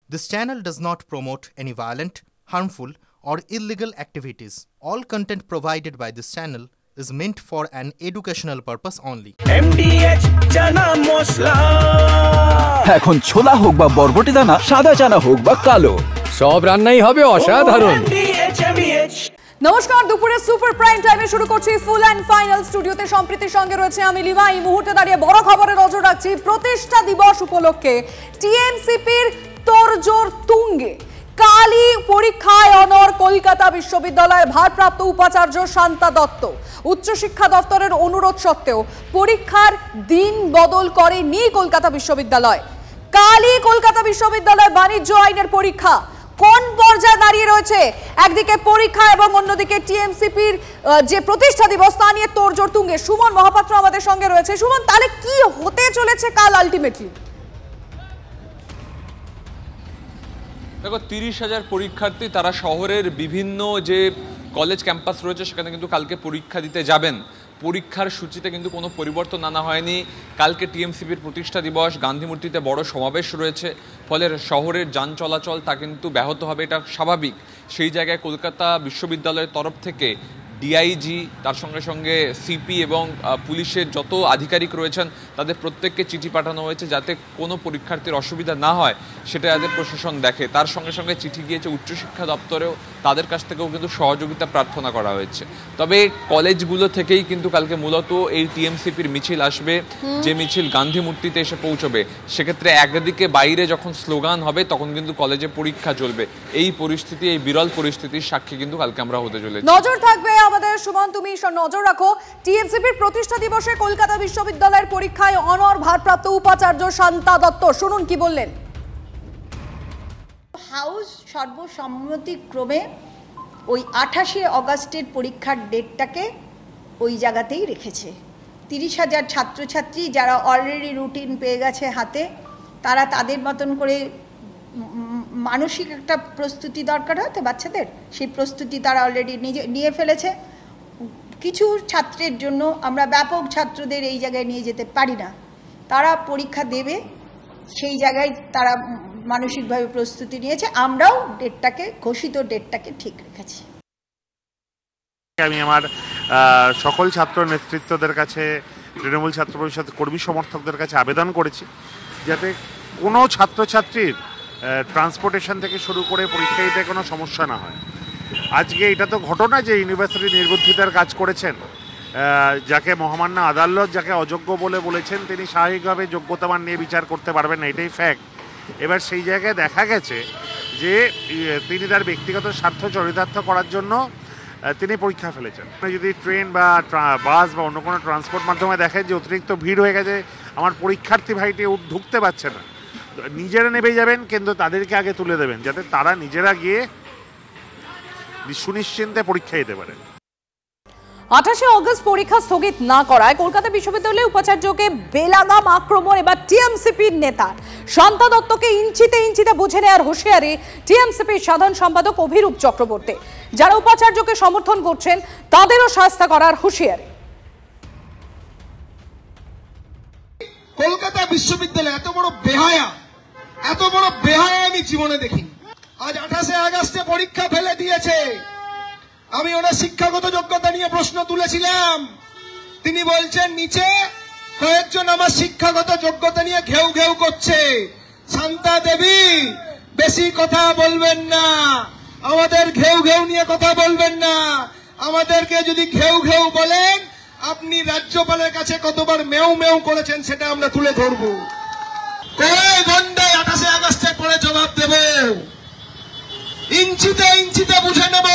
This channel does not promote any violent, harmful, or illegal activities. All content provided by this channel is meant for an educational purpose only. MDH chana masala এখন ছোলা হোক বা বরবটি দানা, সাদা চানা হোক বা কালো, সব রান্নাই হবে অসাধারণ। নমস্কার, দুপুরে সুপার প্রাইম টাইমে শুরু করছি ফুল অ্যান্ড ফাইনাল। স্টুডিওতে সম্প্রীতির সঙ্গে রয়েছে আমি লিমা। এই মুহূর্তে দাঁড়িয়ে বড় খবরে নজর রাখছি। প্রতিষ্ঠা দিবস উপলক্ষে টিএমসিপির তোড়জোড় তুঙ্গে। কালই পরীক্ষায় অনড় কলকাতা বিশ্ববিদ্যালয়ের ভারপ্রাপ্ত উপাচার্য শান্তা দত্ত। উচ্চশিক্ষা দপ্তরের অনুরোধ সত্ত্বেও পরীক্ষার দিন বদল করেনি কলকাতা বিশ্ববিদ্যালয়। কালই কলকাতা বিশ্ববিদ্যালয় বাণিজ্য আইনের পরীক্ষা কোন পর্যায়ে দাঁড়িয়ে রয়েছে? একদিকে পরীক্ষা এবং অন্যদিকে টিএমসিপির যে প্রতিষ্ঠা দিবস তা নিয়ে তোড়জোড় তুঙ্গে। সুমন মহাপাত্র আমাদের সঙ্গে রয়েছে। সুমন, তাহলে কি হতে চলেছে কাল আলটিমেটলি? দেখো, 30,000 পরীক্ষার্থী তারা শহরের বিভিন্ন যে কলেজ ক্যাম্পাস রয়েছে সেখানে কিন্তু কালকে পরীক্ষা দিতে যাবেন। পরীক্ষার সূচিতে কিন্তু কোনো পরিবর্তন আনা হয়নি। কালকে টিএমসিপির প্রতিষ্ঠা দিবস, গান্ধী মূর্তিতে বড় সমাবেশ রয়েছে, ফলে শহরের যান চলাচল তা কিন্তু ব্যাহত হবে, এটা স্বাভাবিক। সেই জায়গায় কলকাতা বিশ্ববিদ্যালয়ের তরফ থেকে ডিআইজি, তার সঙ্গে সঙ্গে সিপি এবং পুলিশের যত আধিকারিক রয়েছেন তাদের প্রত্যেককে চিঠি পাঠানো হয়েছে যাতে কোনো পরীক্ষার্থীর অসুবিধা না হয় সেটা যাতে প্রশাসন দেখে। তার সঙ্গে সঙ্গে চিঠি গিয়েছে উচ্চশিক্ষা দপ্তরেও, তাদের কাছ থেকেও কিন্তু সহযোগিতা প্রার্থনা করা হয়েছে। তবে কলেজগুলো থেকেই কিন্তু কালকে মূলত এই টিএমসিপির মিছিল আসবে, যে মিছিল গান্ধী মূর্তিতে এসে পৌঁছবে। সেক্ষেত্রে একদিকে বাইরে যখন স্লোগান হবে তখন কিন্তু কলেজে পরীক্ষা চলবে। এই পরিস্থিতি, এই বিরল পরিস্থিতির সাক্ষী কিন্তু কালকে আমরা হতে চলেছি। নজর থাকবে আমাদের। সুমন, তুমি নজর রাখো। টিএমসিপির প্রতিষ্ঠা দিবসে কলকাতা বিশ্ববিদ্যালয়ের পরীক্ষায় অনড় ভারপ্রাপ্ত উপাচার্য শান্তা দত্ত। শুনুন কি বললেন। হাউস সর্বসম্মতিক্রমে ওই 28 অগাস্টের পরীক্ষার ডেটটাকে ওই জায়গাতেই রেখেছে। 30,000 ছাত্রছাত্রী যারা অলরেডি রুটিন পেয়ে গেছে হাতে, তারা তাদের মতন করে মানসিক একটা প্রস্তুতি দরকার হতে বাচ্চাদের, সেই প্রস্তুতি তারা অলরেডি নিয়ে ফেলেছে। কিছু ছাত্রের জন্য আমরা ব্যাপক ছাত্রদের এই জায়গায় নিয়ে যেতে পারি না, তারা পরীক্ষা দেবে, সেই জায়গায় তারা মানসিকভাবে প্রস্তুতি নিয়েছে। আমরাও ডেটটাকে, ঘোষিত ডেটটাকে ঠিক রেখেছি। আমি আমার সকল ছাত্র নেতৃত্বদের কাছে, তৃণমূল ছাত্র পরিষদ কর্মী সমর্থকদের কাছে আবেদন করেছি যাতে কোনো ছাত্রছাত্রীর ট্রান্সপোর্টেশন থেকে শুরু করে পরীক্ষা দিতে কোনো সমস্যা না হয়। আজকে এটা তো ঘটনা যে ইউনিভার্সিটি নির্বুদ্ধিতার কাজ করেছেন, যাকে মহামান্য আদালত যাকে অযোগ্য বলে বলেছেন তিনি স্বাভাবিকভাবে যোগ্যতামান নিয়ে বিচার করতে পারবেন না, এটাই ফ্যাক্ট। এবার সেই জায়গায় দেখা গেছে যে তিনি তার ব্যক্তিগত স্বার্থ চরিতার্থ করার জন্য তিনি পরীক্ষা ফেলেছেন। যদি ট্রেন বা বাস বা অন্য কোনো ট্রান্সপোর্ট মাধ্যমে দেখে যে অতিরিক্ত ভিড় হয়ে গেছে, আমার পরীক্ষার্থী ভাইটি ঢুকতে পারছে না, নিজেরা নেমে যাবেন কিন্তু তাদেরকে আগে তুলে দেবেন যাতে তারা নিজেরা গিয়ে সুনিশ্চিন্তে পরীক্ষা দিতে পারে। 28 অগস্ট পরীক্ষা স্থগিত না করায় কলকাতা বিশ্ববিদ্যালয়ের উপাচার্যকে বেলাগাম আক্রমণ এবার টিএমসিপির নেতা শান্তা দত্তকে ইঞ্চিতে ইঞ্চিতে বুঝে নেওয়ার হুঁশিয়ারি টিএমসিপির সাধারণ সম্পাদক অভিরূপ চক্রবর্তী। যারা উপাচার্যকে সমর্থন করছেন তাদেরও শাস্তি করার হুঁশিয়ারি। কলকাতা বিশ্ববিদ্যালয় এত বড় বেহায়া আমি জীবনে দেখিনি। আজ 28 আগস্টে পরীক্ষা ফেলে দিয়েছে। আমি ওনার শিক্ষাগত যোগ্যতা নিয়ে প্রশ্ন তুলেছিলাম, তিনি বলছেন নিচে কয়েকজন আমার শিক্ষাগত যোগ্যতা নিয়ে ঘেউ ঘেউ করছে। শান্তা দেবী, বেশি কথা বলবেন না, আমাদের ঘেউ ঘেউ নিয়ে কথা বলবেন না। আমাদেরকে যদি ঘেউ ঘেউ বলেন, আপনি রাজ্যপালের কাছে কতবার মেউ মেউ করেছেন সেটা আমরা তুলে ধরব। কয় ঘন্টায় 28 আগস্টের পরে জবাব দেব, ইঞ্চিতে ইঞ্চিতে বুঝে নেব।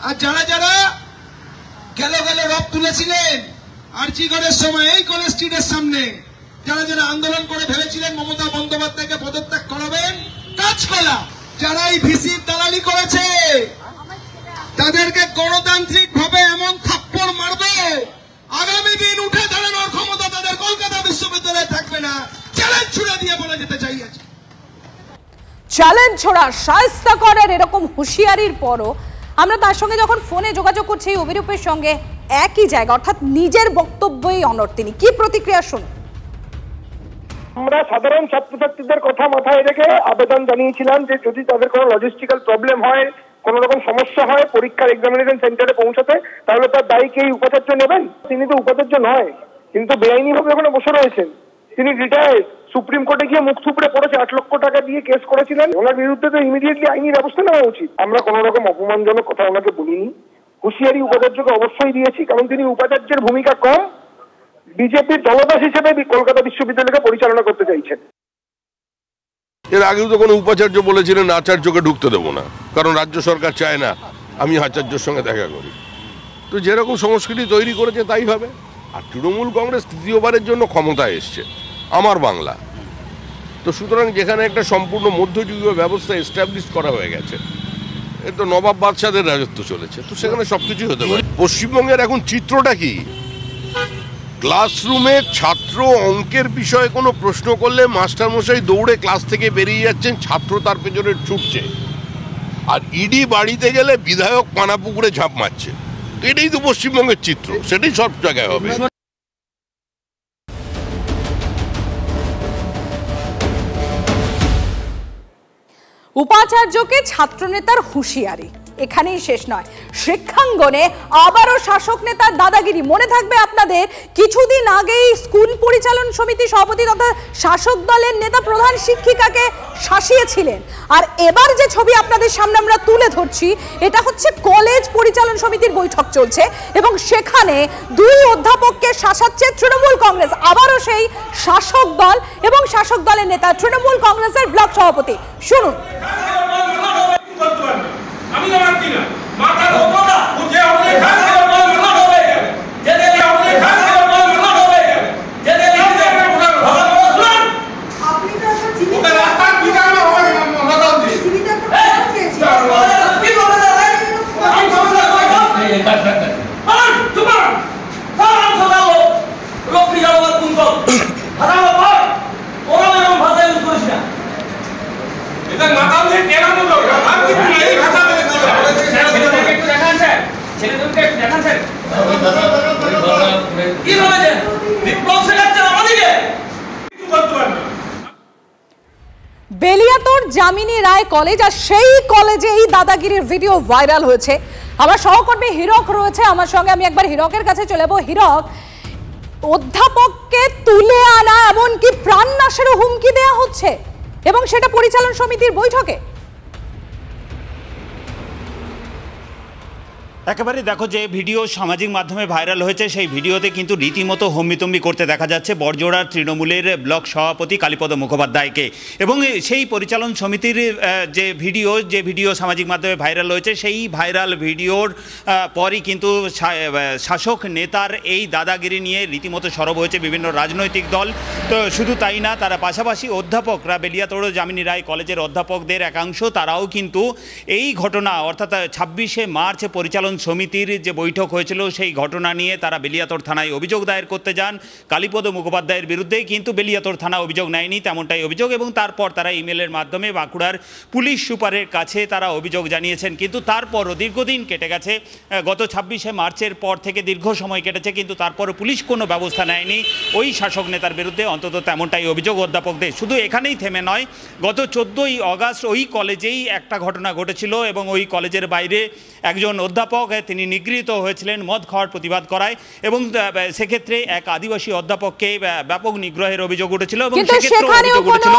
আর যারা যারা গেল রব তুলেছিলেন আরজিগড়ের সময় এই কলেজ স্ট্রিটের সামনে, যারা যারা আন্দোলন করে ভেবেছিলেন মমতা বন্দ্যোপাধ্যায়কে পদত্যাগ করাবেন, কাজকলা যারা এই ভিসির দালালি করেছে তাদেরকে গণতান্ত্রিক ভাবে এমন থাপ্পড় মারবে, আগামী দিন উঠে দাঁড়ানোর ক্ষমতা তাদের কলকাতা বিশ্ববিদ্যালয়ে থাকবে না। চ্যালেঞ্জ ছুড়ে দিয়ে বলে যেতে চাই। আছে চ্যালেঞ্জ ছোড়া শাস্তি করার এরকম হুঁশিয়ারির পরও আমরা তার সঙ্গে যখন ফোনে যোগাযোগ করছি অভিরূপের সঙ্গে, একই জায়গা অর্থাৎ নিজের বক্তব্যই অনড় তিনি। কি প্রতিক্রিয়া শুনুন। আমরা সাধারণ ছাত্রছাত্রীদের কথা মাথায় রেখে আবেদন জানিয়েছিলাম যে যদি তাদের কোনো লজিস্টিক্যাল প্রবলেম হয়, কোনো রকম সমস্যা হয় পরীক্ষার এক্সামিনেশন সেন্টারে পৌঁছাতে, তাহলে তার দায়ী কি এই উপাচার্য নেবেন? তিনি তো উপাচার্য নয়, কিন্তু বেআইনিভাবে ওখানে বসে রয়েছেন। তিনি রিটায়ার্ড, সুপ্রিম কোর্টে গিয়ে মুখ থুবড়ে পড়েছে, 8 লক্ষ টাকা দিয়ে কেস করেছিলেন। ওনার বিরুদ্ধে তো ইমিডিয়েটলি আইনি ব্যবস্থা নেওয়া উচিত। আমরা কোনো রকম অপমানজনক কথা ওনাকে বলিনি, হুঁশিয়ারি উপাচার্যকে অবশ্যই দিয়েছি, কারণ তিনি উপাচার্যের ভূমিকা কম, বিজেপির দলদাস হিসেবে কলকাতা বিশ্ববিদ্যালয়কে পরিচালনা করতে চাইছেন। এর আগেও তো কোনো উপাচার্য বলেছিলেন আচার্যকে ঢুকতে দেবো না, কারণ রাজ্য সরকার চায় না আমি আচার্যের সঙ্গে দেখা করি। তো যেরকম সংস্কৃতি তৈরি করেছে তাই হবে। আর তৃণমূল কংগ্রেস তৃতীয়বারের জন্য ক্ষমতায় এসছে আমার বাংলা, তো সুতরাং যেখানে একটা সম্পূর্ণ মধ্যযুগীয় ব্যবস্থা এস্টাবলিশ করা হয়ে গেছে, এ তো নবাব বাদশাদের রাজত্ব চলেছে, তো সেখানে সবকিছুই হতে পারে। পশ্চিমবঙ্গের এখন চিত্রটা কি? ক্লাসরুমে ছাত্র অঙ্কের বিষয়ে কোনো প্রশ্ন করলে মাস্টারমশাই দৌড়ে ক্লাস থেকে বেরিয়ে যাচ্ছেন, ছাত্র তার পেছনে ছুটছে। আর ইডি বাড়িতে গেলে বিধায়ক পানাপুকুরে ঝাঁপ মারছে। এটাই তো পশ্চিমবঙ্গের চিত্র, সেটাই সব জায়গায় হবে। উপাচার্যকে ছাত্রনেতার হুঁশিয়ারি এখানেই শেষ নয়, শিক্ষাঙ্গনে আবারও শাসক নেতার দাদাগিরি। মনে থাকবে আপনাদের, কিছুদিন আগেই স্কুল পরিচালন সমিতি সভাপতি তথা শাসক দলের নেতা প্রধান শিক্ষিকাকে শাসিয়েছিলেন। আর এবার যে ছবি আপনাদের সামনে আমরা তুলে ধরছি, এটা হচ্ছে কলেজ পরিচালন সমিতির বৈঠক চলছে এবং সেখানে 2 অধ্যাপককে শাসাচ্ছে তৃণমূল কংগ্রেস। আবারও সেই শাসক দল এবং শাসক দলের নেতা তৃণমূল কংগ্রেসের ব্লক সভাপতি, শুনুন। আমি জানছি না মাথা ধোবো না মুঝে अपने घर से बॉल फ्लड हो गए जे दे अपने घर से बॉल फ्लड हो गए जे दे আপনি তো জীবিত রাস্তা বিকার में হবে মাথা দিয়ে জীবিত কি বলে আমি সমস্যা কই এই কাট আর তোমার সালাম সালাম লোক কি যাওয়ার কুনকো হারাম ভাই ওরা এরকম ভাষা ইউজ করিস না এটা মাথা দিয়ে কেন বলো আর কি এই ভাষা বেলিয়াতোর জামিনী রায় কলেজ, আর সেই কলেজে এই দাদাগিরির ভিডিও ভাইরাল হয়েছে। আমার সহকর্মী হিরক রয়েছে আমার সঙ্গে, আমি একবার হিরকের কাছে চলে যাবো। হিরক, অধ্যাপককে তুলে আনা এমনকি প্রাণনাশেরও হুমকি দেওয়া হচ্ছে এবং সেটা পরিচালন সমিতির বৈঠকে। একেবারে দেখো, যে ভিডিও সামাজিক মাধ্যমে ভাইরাল হয়েছে সেই ভিডিওতে কিন্তু রীতিমতো হম্বিতম্বি করতে দেখা যাচ্ছে বড়জোড়ার তৃণমূলের ব্লক সভাপতি কালীপদ মুখোপাধ্যায়কে। এবং সেই পরিচালন সমিতির যে ভিডিও সামাজিক মাধ্যমে ভাইরাল হয়েছে, সেই ভাইরাল ভিডিওর পরই কিন্তু শাসক নেতার এই দাদাগিরি নিয়ে রীতিমতো সরব হয়েছে বিভিন্ন রাজনৈতিক দল। তো শুধু তাই না, তারা পাশাপাশি অধ্যাপকরা, বেলিয়াতোড় জামিনী রায় কলেজের অধ্যাপকদের একাংশ, তারাও কিন্তু এই ঘটনা অর্থাৎ 26শে মার্চ পরিচালন সমিতির যে বৈঠক হয়েছিল সেই ঘটনা নিয়ে তারা বেলিয়াতোড় থানায় অভিযোগ দায়ের করতে যান কালীপদ মুখোপাধ্যায়ের বিরুদ্ধে, কিন্তু বেলিয়াতোড় থানা অভিযোগ নেয়নি, তেমনটাই অভিযোগ। এবং তারপর তারা ইমেলের মাধ্যমে বাঁকুড়ার পুলিশ সুপারের কাছে তারা অভিযোগ জানিয়েছেন। কিন্তু তারপরও দীর্ঘদিন কেটে গেছে, গত 26শে মার্চের পর থেকে দীর্ঘ সময় কেটেছে, কিন্তু তারপরও পুলিশ কোনো ব্যবস্থা নেয়নি ওই শাসক নেতার বিরুদ্ধে, অন্তত তেমনটাই অভিযোগ অধ্যাপকদের। শুধু এখানেই থেমে নয়, গত 14ই আগস্ট ওই কলেজেই একটা ঘটনা ঘটেছিল এবং ওই কলেজের বাইরে একজন অধ্যাপক তিনি নিগৃহীত হয়েছিলেন মদ খাওয়ার প্রতিবাদ করায়, এবং সেক্ষেত্রে এক আদিবাসী অধ্যাপককে ব্যাপক নিগ্রহের অভিযোগ উঠেছিল এবং সেখানেও কোনো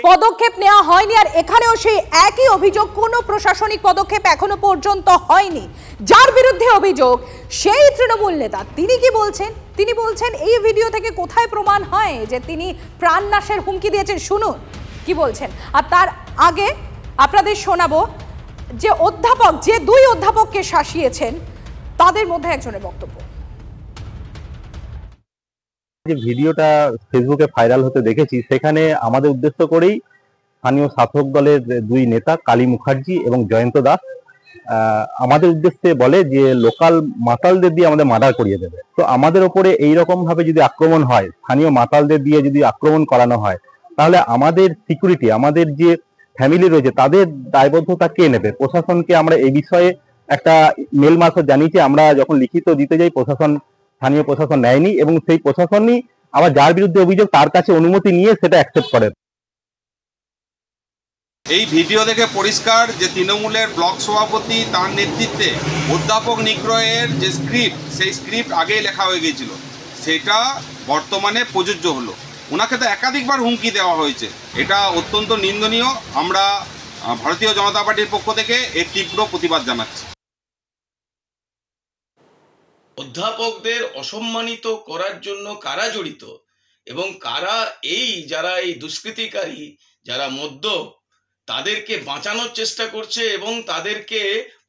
পদক্ষেপ নেওয়া হয়নি। আর এখানেও সেই একই অভিযোগ, কোনো প্রশাসনিক পদক্ষেপ এখনো পর্যন্ত হয়নি। যার বিরুদ্ধে অভিযোগ সেই তৃণমূল নেতা, তিনি কি বলছেন? তিনি বলছেন এই ভিডিও থেকে কোথায় প্রমাণ হয় যে তিনি প্রাণনাশের হুমকি দিয়েছেন, শুনুন কি বলছেন। আর তার আগে আপনাদের শোনাবো যে অধ্যাপক, যে 2 অধ্যাপককে শাসিয়েছেন তাদের মধ্যে একজনের বক্তব্য। যে ভিডিওটা ফেসবুকে ভাইরাল হতে দেখেছি, সেখানে আমাদের উদ্দেশ্য করেই স্থানীয় শাসক দলের 2 নেতা কালী মুখার্জি এবং জয়ন্ত দাস আমাদের উদ্দেশ্যে বলে যে লোকাল মাতালদের দিয়ে আমাদের মার্ডার করিয়ে দেবে। তো আমাদের ওপরে এইরকম ভাবে যদি আক্রমণ হয়, স্থানীয় মাতালদের দিয়ে যদি আক্রমণ করানো হয়, তাহলে আমাদের সিকিউরিটি, আমাদের যে ফ্যামিলি রয়েছে তাদের দায়বদ্ধতা কে নেবে? প্রশাসনকে আমরা এই বিষয়ে একটা মেল মারফত জানিয়েছি। আমরা যখন লিখিত দিতে যাই, স্থানীয় প্রশাসন নেয়নি এবং সেই প্রশাসনই আবার যার বিরুদ্ধে অভিযোগ তার কাছে অনুমতি নিয়ে সেটা অ্যাকসেপ্ট করে। এই ভিডিও দেখে পরিষ্কার যে তৃণমূলের ব্লক সভাপতি তার নেতৃত্বে অধ্যাপক নিগ্রহের যে স্ক্রিপ্ট, সেই স্ক্রিপ্ট আগেই লেখা হয়ে গিয়েছিল, সেটা বর্তমানে প্রযোজ্য হলো। ওনাকে তো একাধিকবার হুমকি দেওয়া হয়েছে, এটা অত্যন্ত নিন্দনীয়। আমরা ভারতীয় জনতা পার্টির পক্ষ থেকে এর তীব্র প্রতিবাদ জানাচ্ছি। অধ্যাপকদের অসম্মানিত করার জন্য কারা জড়িত এবং কারা যারা এই দুষ্কৃতিকারী, যারা মদ্যপ, তাদেরকে বাঁচানোর চেষ্টা করছে এবং তাদেরকে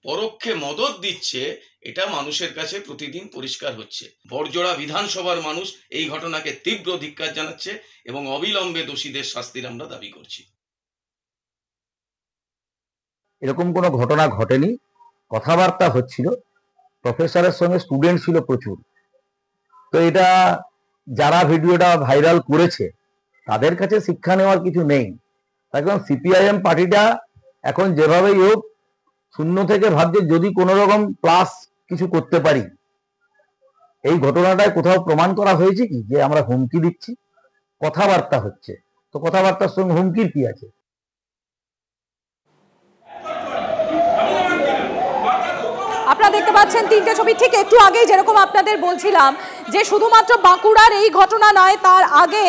পরোক্ষে মদত দিচ্ছে, এটা মানুষের কাছে প্রতিদিন পরিষ্কার হচ্ছে। বড়জোড়া বিধানসভার মানুষ এই ঘটনাকে তীব্র ধিক্কার জানাচ্ছে এবং অবিলম্বে দোষীদের শাস্তির আমরা দাবি করছি। এরকম কোনো ঘটনা ঘটেনি, কথাবার্তা হচ্ছিল, প্রফেসরের সঙ্গে স্টুডেন্ট ছিল প্রচুর। তো এটা যারা ভিডিওটা ভাইরাল করেছে তাদের কাছে শিক্ষা নেওয়ার কিছু নেই। এখন সিপিআইএম পার্টিটা এখন যেভাবেই হোক শূন্য থেকে ভাবছে যদি কোনো রকম প্লাস কিছু করতে পারি। এই ঘটনাটায় কোথাও প্রমাণ করা হয়েছে কি যে আমরা হুমকি দিচ্ছি? কথাবার্তা হচ্ছে, তো কথাবার্তার সঙ্গে হুমকির কি আছে? আপনারা দেখতে পাচ্ছেন তিনটে ছবি, ঠিক একটু আগেই যেরকম আপনাদের বলছিলাম যে শুধুমাত্র বাঁকুড়ার এই ঘটনা নয়, তার আগে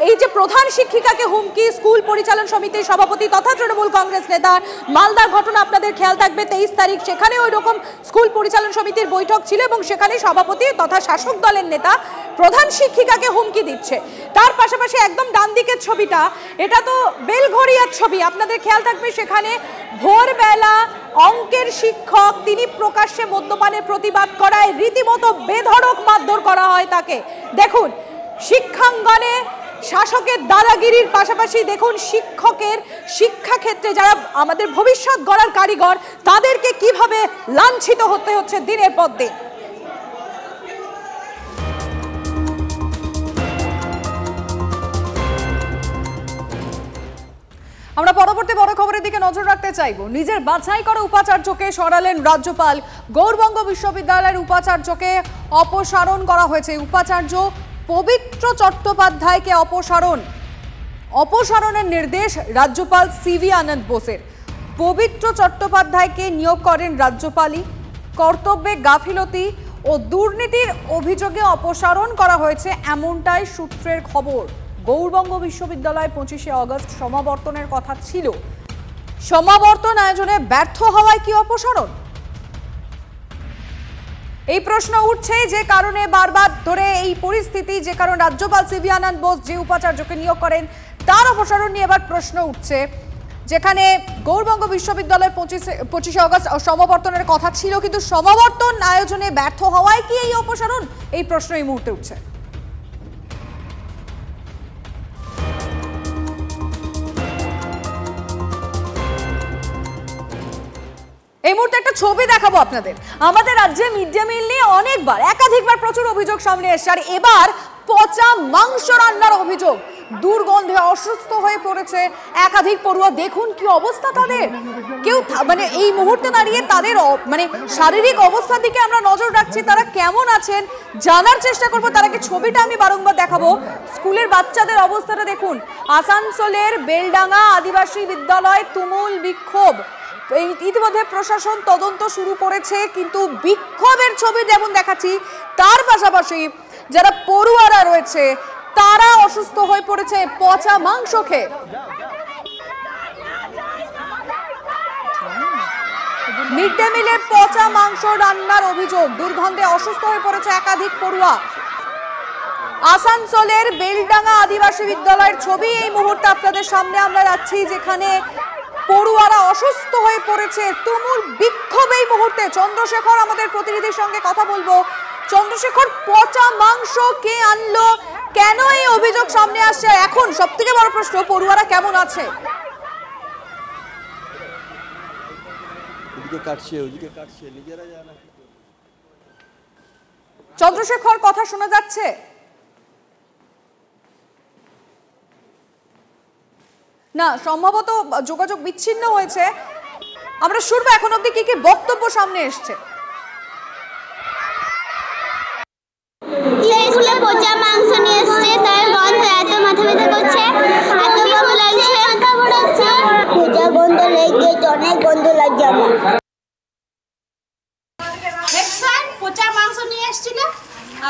এই যে প্রধান শিক্ষিকাকে হুমকি স্কুল পরিচালন সমিতির সভাপতি তথা তৃণমূল কংগ্রেস নেতা, মালদার ঘটনা আপনাদের খেয়াল থাকবে 23 তারিখ, সেখানে ওই রকম স্কুল পরিচালন সমিতির বৈঠক ছিল এবং সেখানে সভাপতি তথা শাসক দলের নেতা প্রধান শিক্ষিকাকে হুমকি দিচ্ছে। তার পাশাপাশি একদম ডান দিকের ছবিটা, এটা তো বেলঘড়িয়ার ছবি, আপনাদের খেয়াল থাকবে সেখানে ভোরবেলা অঙ্কের শিক্ষক তিনি প্রকাশ্যে মদ্যপানের প্রতিবাদ করায় রীতিমতো বেধড়ক মারধর করা হয় তাকে। দেখুন শিক্ষাঙ্গনে শাসকের দাদাগিরির পাশাপাশি দেখুন শিক্ষকের শিক্ষাক্ষেত্রে যারা আমাদের ভবিষ্যৎ গড়ার কারিগর তাদেরকে কিভাবে লাঞ্ছিত হতে হচ্ছে দিনের পর দিন। আমরা পরবর্তী বড় খবরের দিকে নজর রাখতে চাইব। নিজের বাছাই করা উপাচার্যকে সরালেন রাজ্যপাল। গৌড়বঙ্গ বিশ্ববিদ্যালয়ের উপাচার্যকে অপসারণ করা হয়েছে। উপাচার্য পবিত্র চট্টোপাধ্যায়কে অপসারণের নির্দেশ রাজ্যপাল সিভি আনন্দ বোসের। পবিত্র চট্টোপাধ্যায়কে নিয়োগ করেন রাজ্যপালই। কর্তব্যে গাফিলতি ও দুর্নীতির অভিযোগে অপসারণ করা হয়েছে, এমনটাই সূত্রের খবর। গৌড়বঙ্গ বিশ্ববিদ্যালয়ে 25শে অগস্ট সমাবর্তনের কথা ছিল, সমাবর্তন আয়োজনে ব্যর্থ হওয়ায় কি অপসারণ? এই প্রশ্ন উঠছে যে কারণে বারবার ধরে এই পরিস্থিতি, যে কারণে রাজ্যপাল সিভি আনন্দ বোস যে উপাচার্যকে নিয়োগ করেন তার অপসারণ নিয়ে এবার প্রশ্ন উঠছে। যেখানে গৌড়বঙ্গ বিশ্ববিদ্যালয়ে 25শে অগস্ট সমাবর্তনের কথা ছিল, কিন্তু সমাবর্তন আয়োজনে ব্যর্থ হওয়ায় কি এই অপসারণ? এই প্রশ্ন এই মুহূর্তে উঠছে। এই মুহূর্তে একটা ছবি দেখাবো আপনাদের। আমাদের রাজ্যে মিড ডে মিল নিয়ে অনেকবার একাধিকবার প্রচুর অভিযোগ সামনে এসছে, আর এবার পচা মাংস রান্নার অভিযোগ। দুর্গন্ধে অসুস্থ হয়ে পড়েছে একাধিক পড়ুয়া। দেখুন কি অবস্থা তাদের। কেউ মানে এই মুহূর্তে দাঁড়িয়ে তাদের মানে শারীরিক অবস্থার দিকে আমরা নজর রাখছি, তারা কেমন আছেন জানার চেষ্টা করবো। তার আগে ছবিটা আমি বারংবার দেখাবো। স্কুলের বাচ্চাদের অবস্থাটা দেখুন। আসানসোলের বেলডাঙ্গা আদিবাসী বিদ্যালয় তুমুল বিক্ষোভ। ইতিমধ্যে প্রশাসন তদন্ত শুরু করেছে, কিন্তু বিক্ষোভের ছবি যেমন দেখাচ্ছি তার পাশাপাশি যারা পড়ুয়ারা রয়েছে তারা অসুস্থ হয়ে পড়েছে পচা মাংস খেয়ে। মিড ডে মিলে পচা মাংস রান্নার অভিযোগ, দুর্গন্ধে অসুস্থ হয়ে পড়েছে একাধিক পড়ুয়া। আসানসোলের বেলডাঙ্গা আদিবাসী বিদ্যালয়ের ছবি এই মুহূর্তে আপনাদের সামনে আমরা রাখছি, যেখানে পড়ুয়ারা অসুস্থ হয়ে পড়েছে, তুমুল বিক্ষোভ এই মুহূর্তে। চন্দ্রশেখর আমাদের প্রতিনিধির সঙ্গে কথা বলবো। চন্দ্রশেখর, পচা মাংস কে আনলো, কেন এই অভিযোগ সামনে আসছে? এখন সবথেকে বড় প্রশ্ন, পড়ুয়ারা কেমন আছে? চন্দ্রশেখর, কথা শোনা যাচ্ছে? না, সম্ভবত যোগাযোগ বিচ্ছিন্ন হয়েছে। আমরা শুনবো এখন অব্দি কি কি বক্তব্য সামনে এসছে। স্কুলে পচা মাংস নিয়ে এসছে, সহযোগিতা করছে, এত ভালো লাগছে। পূজা গন্ধ লেগে অনেক গন্ধ লাগছে আমার। পচা মাংস নিয়ে এসেছিল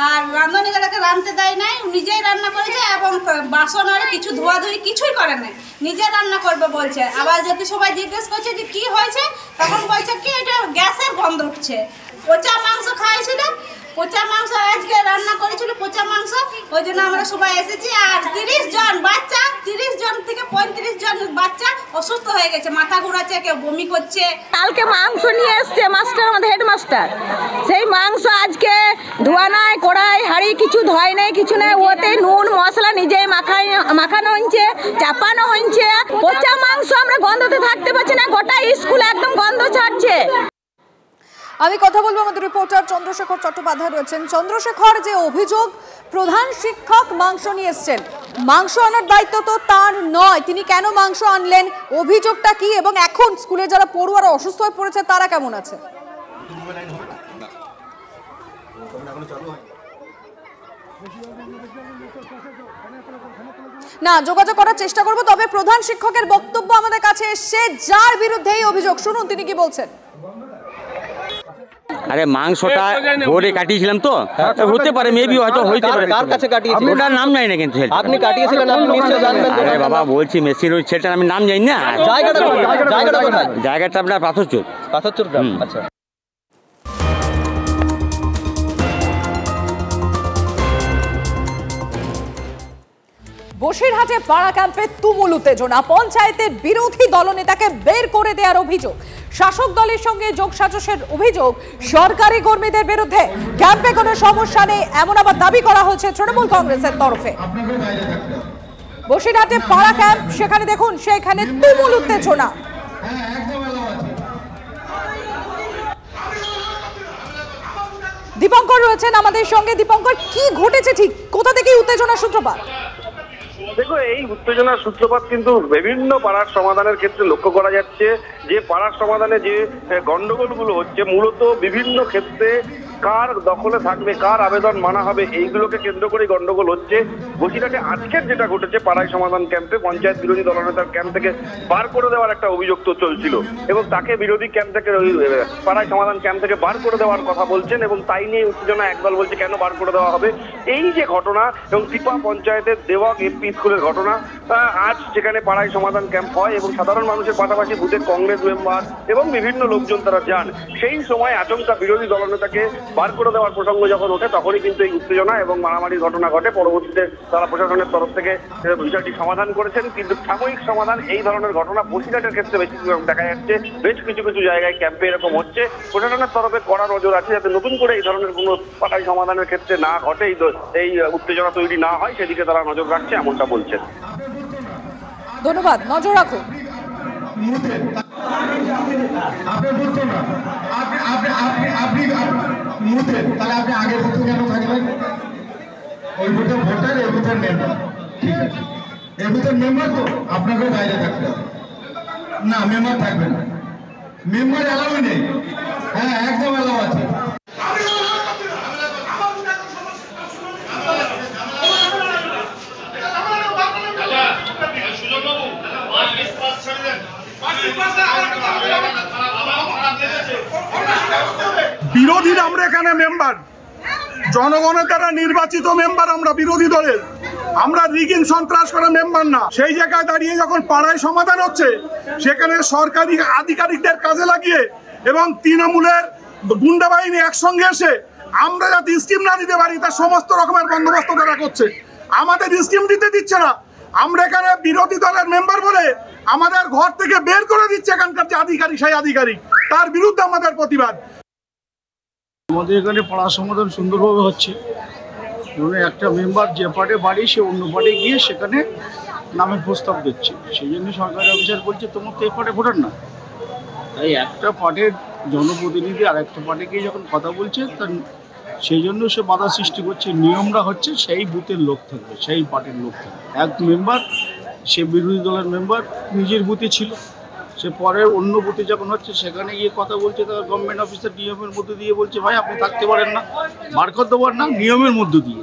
আর রাঁধুনিগুলোকে রাঁধতে দেয় নাই, নিজেই রান্না করেছে এবং বাসন আর কিছু ধোয়াধুয়ি কিছুই করে নাই, নিজে রান্না করবে বলছে। আবার যদি সবাই জিজ্ঞেস করছে যে কি হয়েছে, তখন বলছে কি এটা গ্যাসের গন্ধ উঠছে। পচা মাংস খাইছিল, পচা মাংস আজকে রান্না করেছিল পচা মাংস, ওই জন্য আমরা সবাই এসেছি। আর 30 জন বাচ্চা, 30 জন থেকে 35 জন বাচ্চা অসুস্থ হয়ে গেছে, মাথা ঘোরাচ্ছে, কেউ বমি করছে। কালকে মাংস নিয়ে এসছে মাস্টার, আমাদের হেডমাস্টার, সেই মাংস আজকে ধোয়া নাই, কড়াই হাঁড়ি কিছু ধোয় নাই, কিছু নাই, ওতে নুন মশলা নিজেই মাখানো হচ্ছে, চাপানো হচ্ছে। পচা মাংস আমরা গন্ধতে থাকতে পারছি না, গোটা স্কুল একদম গন্ধ ছাড়ছে। আমি কথা বলবো আমাদের রিপোর্টার চন্দ্রশেখর চট্টোপাধ্যায় রয়েছেন। চন্দ্রশেখর, যে অভিযোগ প্রধান শিক্ষক মাংস নিয়ে এসছেন, মাংস আনার দায়িত্ব তো তার নয়, তিনি কেন মাংস আনলেন, অভিযোগটা কি, এবং এখন স্কুলে যারা পড়ুয়ারা অসুস্থ হয়ে পড়েছে তারা কেমন আছে? না, যোগাযোগ করার চেষ্টা করব, তবে প্রধান শিক্ষকের বক্তব্য আমাদের কাছে এসছে, যার বিরুদ্ধে এই অভিযোগ, শুনুন তিনি কি বলছেন। আরে মাংসটা ভোরে কাটিয়েছিলাম তো, হতে পারে, মেবি হয়তো হইতে পারে। কার কাছে কাটিয়েছিলেন? ওটার নাম জানি না, কিন্তু আপনি কাটিয়েছিলেন, আপনি নিশ্চয়ই জানবেন। আরে বাবা বলছি মেশিন ওই সেটার আমি নাম জানি না। জায়গাটা কোথায়? জায়গাটা আপনার পাথরচুর। পাথরচুর গ্রাম। আচ্ছা। বসিরহাটে পাড়া ক্যাম্পে তুমুল উত্তেজনা, পঞ্চায়েতের বিরোধী দলনেতাকে বের করে দেওয়ার অভিযোগ, শাসক দলের সঙ্গে যোগসাজশের অভিযোগ সরকারি কর্মীদের বিরুদ্ধে। ক্যাম্পে কোনো সমস্যা নেই এমন আবার দাবি করা হচ্ছে তৃণমূল কংগ্রেসের তরফে। বসিরহাটে পাড়া ক্যাম্প, সেখানে দেখুন, সেখানে তুমুল উত্তেজনা। দীপঙ্কর রয়েছেন আমাদের সঙ্গে। দীপঙ্কর, কি ঘটেছে ঠিক, কোথা থেকে উত্তেজনার সূত্রপাত? দেখো, এই উত্তেজনার সূত্রপাত কিন্তু বিভিন্ন পাড়ার সমাধানের ক্ষেত্রে লক্ষ্য করা যাচ্ছে। যে পাড়ার সমাধানে যে গন্ডগোলগুলো হচ্ছে, মূলত বিভিন্ন ক্ষেত্রে কার দখলে থাকবে, কার আবেদন মানা হবে, এইগুলোকে কেন্দ্র করে গন্ডগোল হচ্ছে। বসিরহাটে আজকের যেটা ঘটেছে, পাড়ায় সমাধান ক্যাম্পে পঞ্চায়েত বিরোধী দলনেতার ক্যাম্প থেকে বার করে দেওয়ার একটা অভিযোগ তো চলছিল, এবং তাকে বিরোধী ক্যাম্প থেকে, পাড়ায় সমাধান ক্যাম্প থেকে বার করে দেওয়ার কথা বলছেন, এবং তাই নিয়ে উত্তেজনা। একদল বলছে কেন বার করে দেওয়া হবে। এই যে ঘটনা, এবং টিপা পঞ্চায়েতের দেওয়াগ এমপি স্কুলের ঘটনা, আজ যেখানে পাড়ায় সমাধান ক্যাম্প হয় এবং সাধারণ মানুষের পাশাপাশি বুথের কংগ্রেস মেম্বার এবং বিভিন্ন লোকজন তারা যান, সেই সময় আচমকা বিরোধী দলনেতাকে বার করে দেওয়ার প্রসঙ্গ যখন ওঠে, তখনই কিন্তু এই উত্তেজনা এবং মারামারির ঘটনা ঘটে। পরবর্তীতে তারা প্রশাসনের তরফ থেকে বিষয়টি সমাধান করেছেন, কিন্তু সাময়িক সমাধান এই ধরনের ঘটনা বসিরহাটের ক্ষেত্রে বেশি দেখা যাচ্ছে। বেশ কিছু কিছু জায়গায় ক্যাম্পে এরকম হচ্ছে। প্রশাসনের তরফে কড়া নজর আছে যাতে নতুন করে এই ধরনের কোনো পাড়ায় সমাধানের ক্ষেত্রে না ঘটে, এই উত্তেজনা তৈরি না হয়, সেদিকে তারা নজর রাখছে, এমনটা বলছেন। ধন্যবাদ, নজর রাখুন। তাহলে আপনি আগের বুথে কেন থাকবেন? ওই বুথের ভোটার, এই বুথের মেম্বার, ঠিক আছে, এই বুথের মেম্বার তো আপনাকেও বাইরে থাকতে হবে না, মেম্বার থাকবে না, মেম্বার এলাও নেই। হ্যাঁ, একদম এলাও আছে। বিরোধীরা আমরা এখানে মেম্বার, জনগণের দ্বারা নির্বাচিত মেম্বার আমরা বিরোধী দলের, আমরা রিগিং সন্ত্রাস করা মেম্বার না। সেই জায়গায় দাঁড়িয়ে যখন পাড়ায় সমাধান হচ্ছে, সেখানে সরকারি আধিকারিকদের কাজে লাগিয়ে এবং তৃণমূলের গুন্ডা বাহিনী একসঙ্গে এসে আমরা যাতে স্কিম না দিতে পারি তার সমস্ত রকমের বন্দোবস্ত তারা করছে। আমাদের স্কিম দিতে দিচ্ছে না, আমরা এখানে বিরোধী দলের মেম্বার বলে আমাদের ঘর থেকে বের করে দিচ্ছে এখানকার যে আধিকারিক, সেই আধিকারিক, তার বিরুদ্ধে আমাদের প্রতিবাদ। আমাদের এখানে পাড়া সমাধান সুন্দরভাবে হচ্ছে। একটা মেম্বার যে পার্টে বাড়ি, সে অন্য পার্টে গিয়ে সেখানে নামের প্রস্তাব দিচ্ছে। সেই জন্য সরকারি অফিসার বলছে তোমার তো এই পার্টে ভোটার না, তাই একটা পার্টির জনপ্রতিনিধি আর একটা পার্টি গিয়ে যখন কথা বলছে, তার সেই জন্য সে বাধা সৃষ্টি করছে। নিয়মটা হচ্ছে সেই বুথের লোক থাকবে, সেই পার্টির লোক থাকবে। এক মেম্বার, সে বিরোধী দলের মেম্বার, নিজের বুথে ছিল, সে পরে অন্য বুথে যখন হচ্ছে সেখানে গিয়ে কথা বলছে, তার গভর্নমেন্ট অফিসার নিয়মের মধ্যে দিয়ে বলছে ভাই আপনি থাকতে পারেন না, বার করতে পারেন না, নিয়মের মধ্য দিয়ে।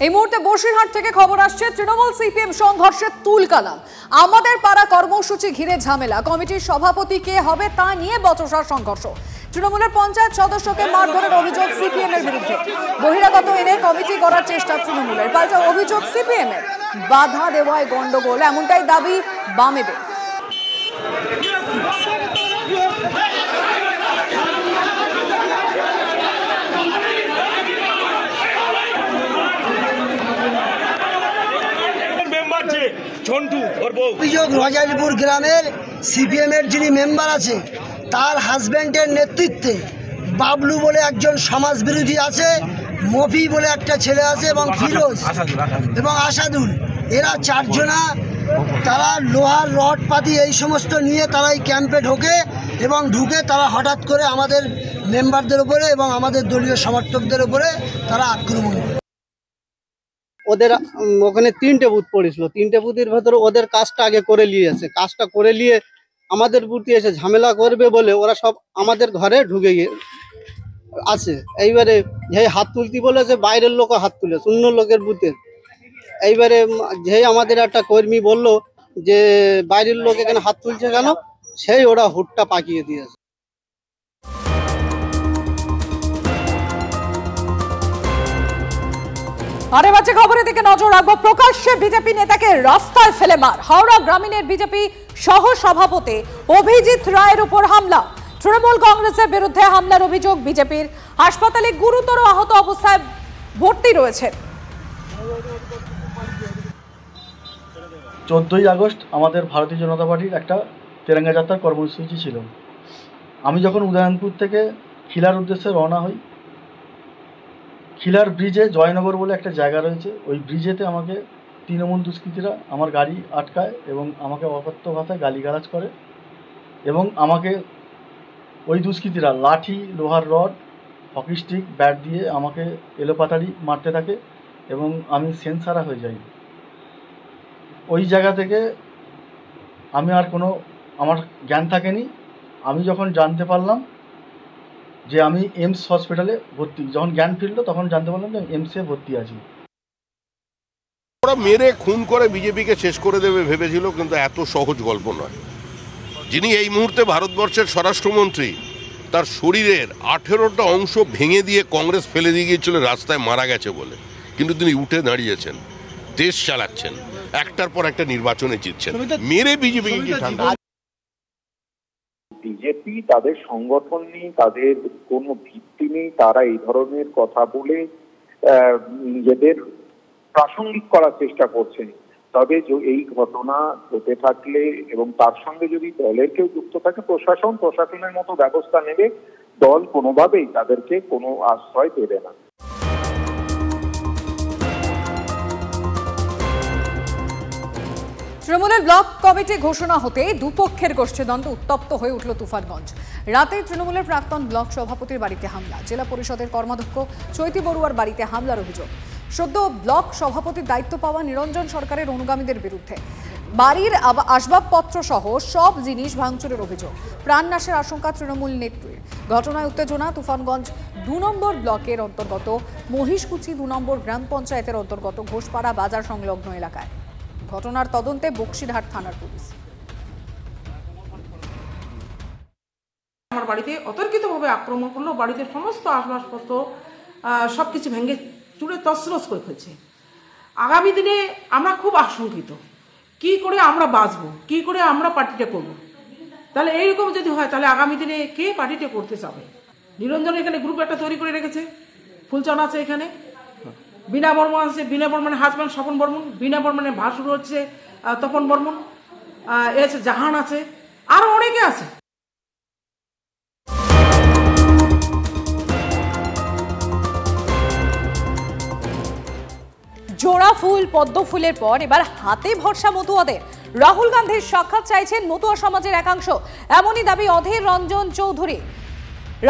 এই মুহূর্তে বসিরহাট থেকে খবর আসছে, তৃণমূল সিপিএম সংঘর্ষে তুলকালাম। আমাদের পাড়া কর্মসূচি ঘিরে ঝামেলা, কমিটির সভাপতি কে হবে তা নিয়ে বচসার সংঘর্ষ। তৃণমূলের পঞ্চায়েত সদস্যকে মারধরের অভিযোগ সিপিএম এর বিরুদ্ধে। বহিরাগত এনে কমিটি করার চেষ্টা তৃণমূলের, পাল্টা অভিযোগ সিপিএম এর। বাধা দেওয়ায় গন্ডগোল, এমনটাই দাবি বামেদের। অভিযোগ রাজাইপুর গ্রামের সিপিএম এর যিনি মেম্বার আছে তার হাজবেন্ডের নেতৃত্বে বাবলু বলে একজন সমাজ বিরোধী আছে, মফি বলে একটা ছেলে আছে এবং ফিরোজ এবং আসাদুল, এরা চারজনা তারা লোহার রড পাতি এই সমস্ত নিয়ে তারা এই ক্যাম্পে ঢোকে এবং ঢুকে তারা হঠাৎ করে আমাদের মেম্বারদের উপরে এবং আমাদের দলীয় সমর্থকদের উপরে তারা আক্রমণ করে। ওদের ওখানে 3টে বুথ পড়েছিল, 3টে বুথের ভেতরে ওদের কাজটা আগে করে নিয়েছে, কাজটা করে নিয়ে আমাদের বুথে এসে ঝামেলা করবে বলে ওরা সব আমাদের ঘরে ঢুকে আছে। এইবারে যে হাত তুলতে বলেছে বাইরের লোকও হাত তুলে, শূন্য লোকের বুথের। এইবারে যে আমাদের একটা কর্মী বলল যে বাইরের লোক এখানে হাত তুলছে কেন, সেই ওরা হুটটা পাকিয়ে দিয়েছে। আরে বাচ্চা খবরের দিকে নজর রাখবো। প্রকাশ্যে বিজেপি নেতাকে রাস্তায় ফেলে মার, হাওড়া গ্রামীণের বিজেপি সহ সভাপতি অভিজিৎ রায়ের উপর হামলা। তৃণমূল কংগ্রেসের বিরুদ্ধে হামলার অভিযোগ বিজেপির। হাসপাতালে গুরুতর আহত অবস্থায় ভর্তি রয়েছে। 14ই আগস্ট আমাদের ভারতীয় জনতা পার্টির একটা তেরঙ্গা যাত্রার কর্মসূচি ছিল। আমি যখন উদয়নপুর থেকে খিলার উদ্দেশ্যে রওনা হই, খিলার ব্রিজে জয়নগর বলে একটা জায়গা রয়েছে, ওই ব্রিজেতে আমাকে তৃণমূল দুষ্কৃতীরা আমার গাড়ি আটকায় এবং আমাকে অকথ্য ভাষায় গালিগালাজ করে এবং আমাকে ওই দুষ্কৃতীরা লাঠি, লোহার রড, হকি স্টিক, ব্যাট দিয়ে আমাকে এলোপাতাড়ি মারতে থাকে এবং আমি সেন্সারা হয়ে যাই। ওই জায়গা থেকে আমি আর কোনো আমার জ্ঞান থাকেনি। আমি যখন জানতে পারলাম যে আমি এমস হসপিটালে ভর্তি, যখন জ্ঞান ফিরল তখন জানতে পারলাম যে আমি এমসে ভর্তি আছি। ওরা মেরে খুন করে বিজেপিকে শেষ করে দেবে ভেবেছিল, কিন্তু এত সহজ গল্প নয়। যিনি এই মুহূর্তে ভারতবর্ষের স্বরাষ্ট্রমন্ত্রী, তার শরীরের 18টা অংশ ভেঙে দিয়ে কংগ্রেস ফেলে দিয়ে গিয়েছিল রাস্তায় মারা গেছে বলে, কিন্তু তিনি উঠে দাঁড়িয়েছেন, দেশ চালাচ্ছেন, একটার পর একটা নির্বাচনে জিতছেন, মেরে বিজেপিকে কি ঠান্ডা। বিজেপি তাদের সংগঠন নেই, তাদের কোনো ভিত্তি নেই, তারা এই ধরনের কথা বলে নিজেদের প্রাসঙ্গিক করার চেষ্টা করছেন। তবে এই ঘটনা হতে থাকলে এবং তার সঙ্গে যদি দলের কেউ যুক্ত থাকে, প্রশাসনের মতো ব্যবস্থা নেবে। দল কোনোভাবেই তাদেরকে কোনো আশ্রয় দেবে না। তৃণমূলের ব্লক কমিটি ঘোষণা হতে দুপক্ষের গোষ্ঠীদ্বন্দ্ব উত্তপ্ত হয়ে উঠল তুফানগঞ্জ। রাতে তৃণমূলের প্রাক্তন ব্লক সভাপতির বাড়িতে হামলা, জেলা পরিষদের কর্মাধ্যক্ষ চৈতি বড়ুয়ার বাড়িতে হামলার অভিযোগ। সদ্য ব্লক সভাপতির দায়িত্ব পাওয়া নিরঞ্জন সরকারের অনুগামীদের বিরুদ্ধে বাড়ির আসবাবপত্র সহ সব জিনিস ভাঙচুরের অভিযোগ। প্রাণনাশের আশঙ্কা তৃণমূল নেত্রীর। ঘটনায় উত্তেজনা তুফানগঞ্জ 2 নম্বর ব্লকের অন্তর্গত মহিষকুচি 2 নম্বর গ্রাম পঞ্চায়েতের অন্তর্গত ঘোষপাড়া বাজার সংলগ্ন এলাকায়। ঘটনার তদন্তে বক্সিরহাট থানার পুলিশ। আমার বাড়িতে অতর্কিতভাবে আক্রমণ করলো, বাড়িতে সমস্ত আসবাবপত্র সবকিছু ভেঙে চুড়ে তছনছ করে ফেলছে। আগামী দিনে আমরা খুব আশঙ্কিত, কি করে আমরা বাঁচবো, কি করে আমরা পার্টিটা করব। তাহলে এইরকম যদি হয় তাহলে আগামী দিনে কে পার্টিটা করতে চাবে। নিরঞ্জন এখানে গ্রুপ একটা তৈরি করে রেখেছে, ফুলচান আছে এখানে, বিনা বর্মন আছে, বিনা বর্মনের হাজব্যান্ড স্বপন বর্মন, বিনা বর্মনের ভাসুর হচ্ছে তপন বর্মন, এ আছে জাহান আছে, আরো অনেকে আছে। জোড়া ফুল পদ্ম ফুলের পর এবার হাতে ভরসা মতুয়াদের। রাহুল গান্ধীর সাক্ষাৎ চাইছেন মতুয়া সমাজের একাংশ, এমনই দাবি অধীর রঞ্জন চৌধুরী।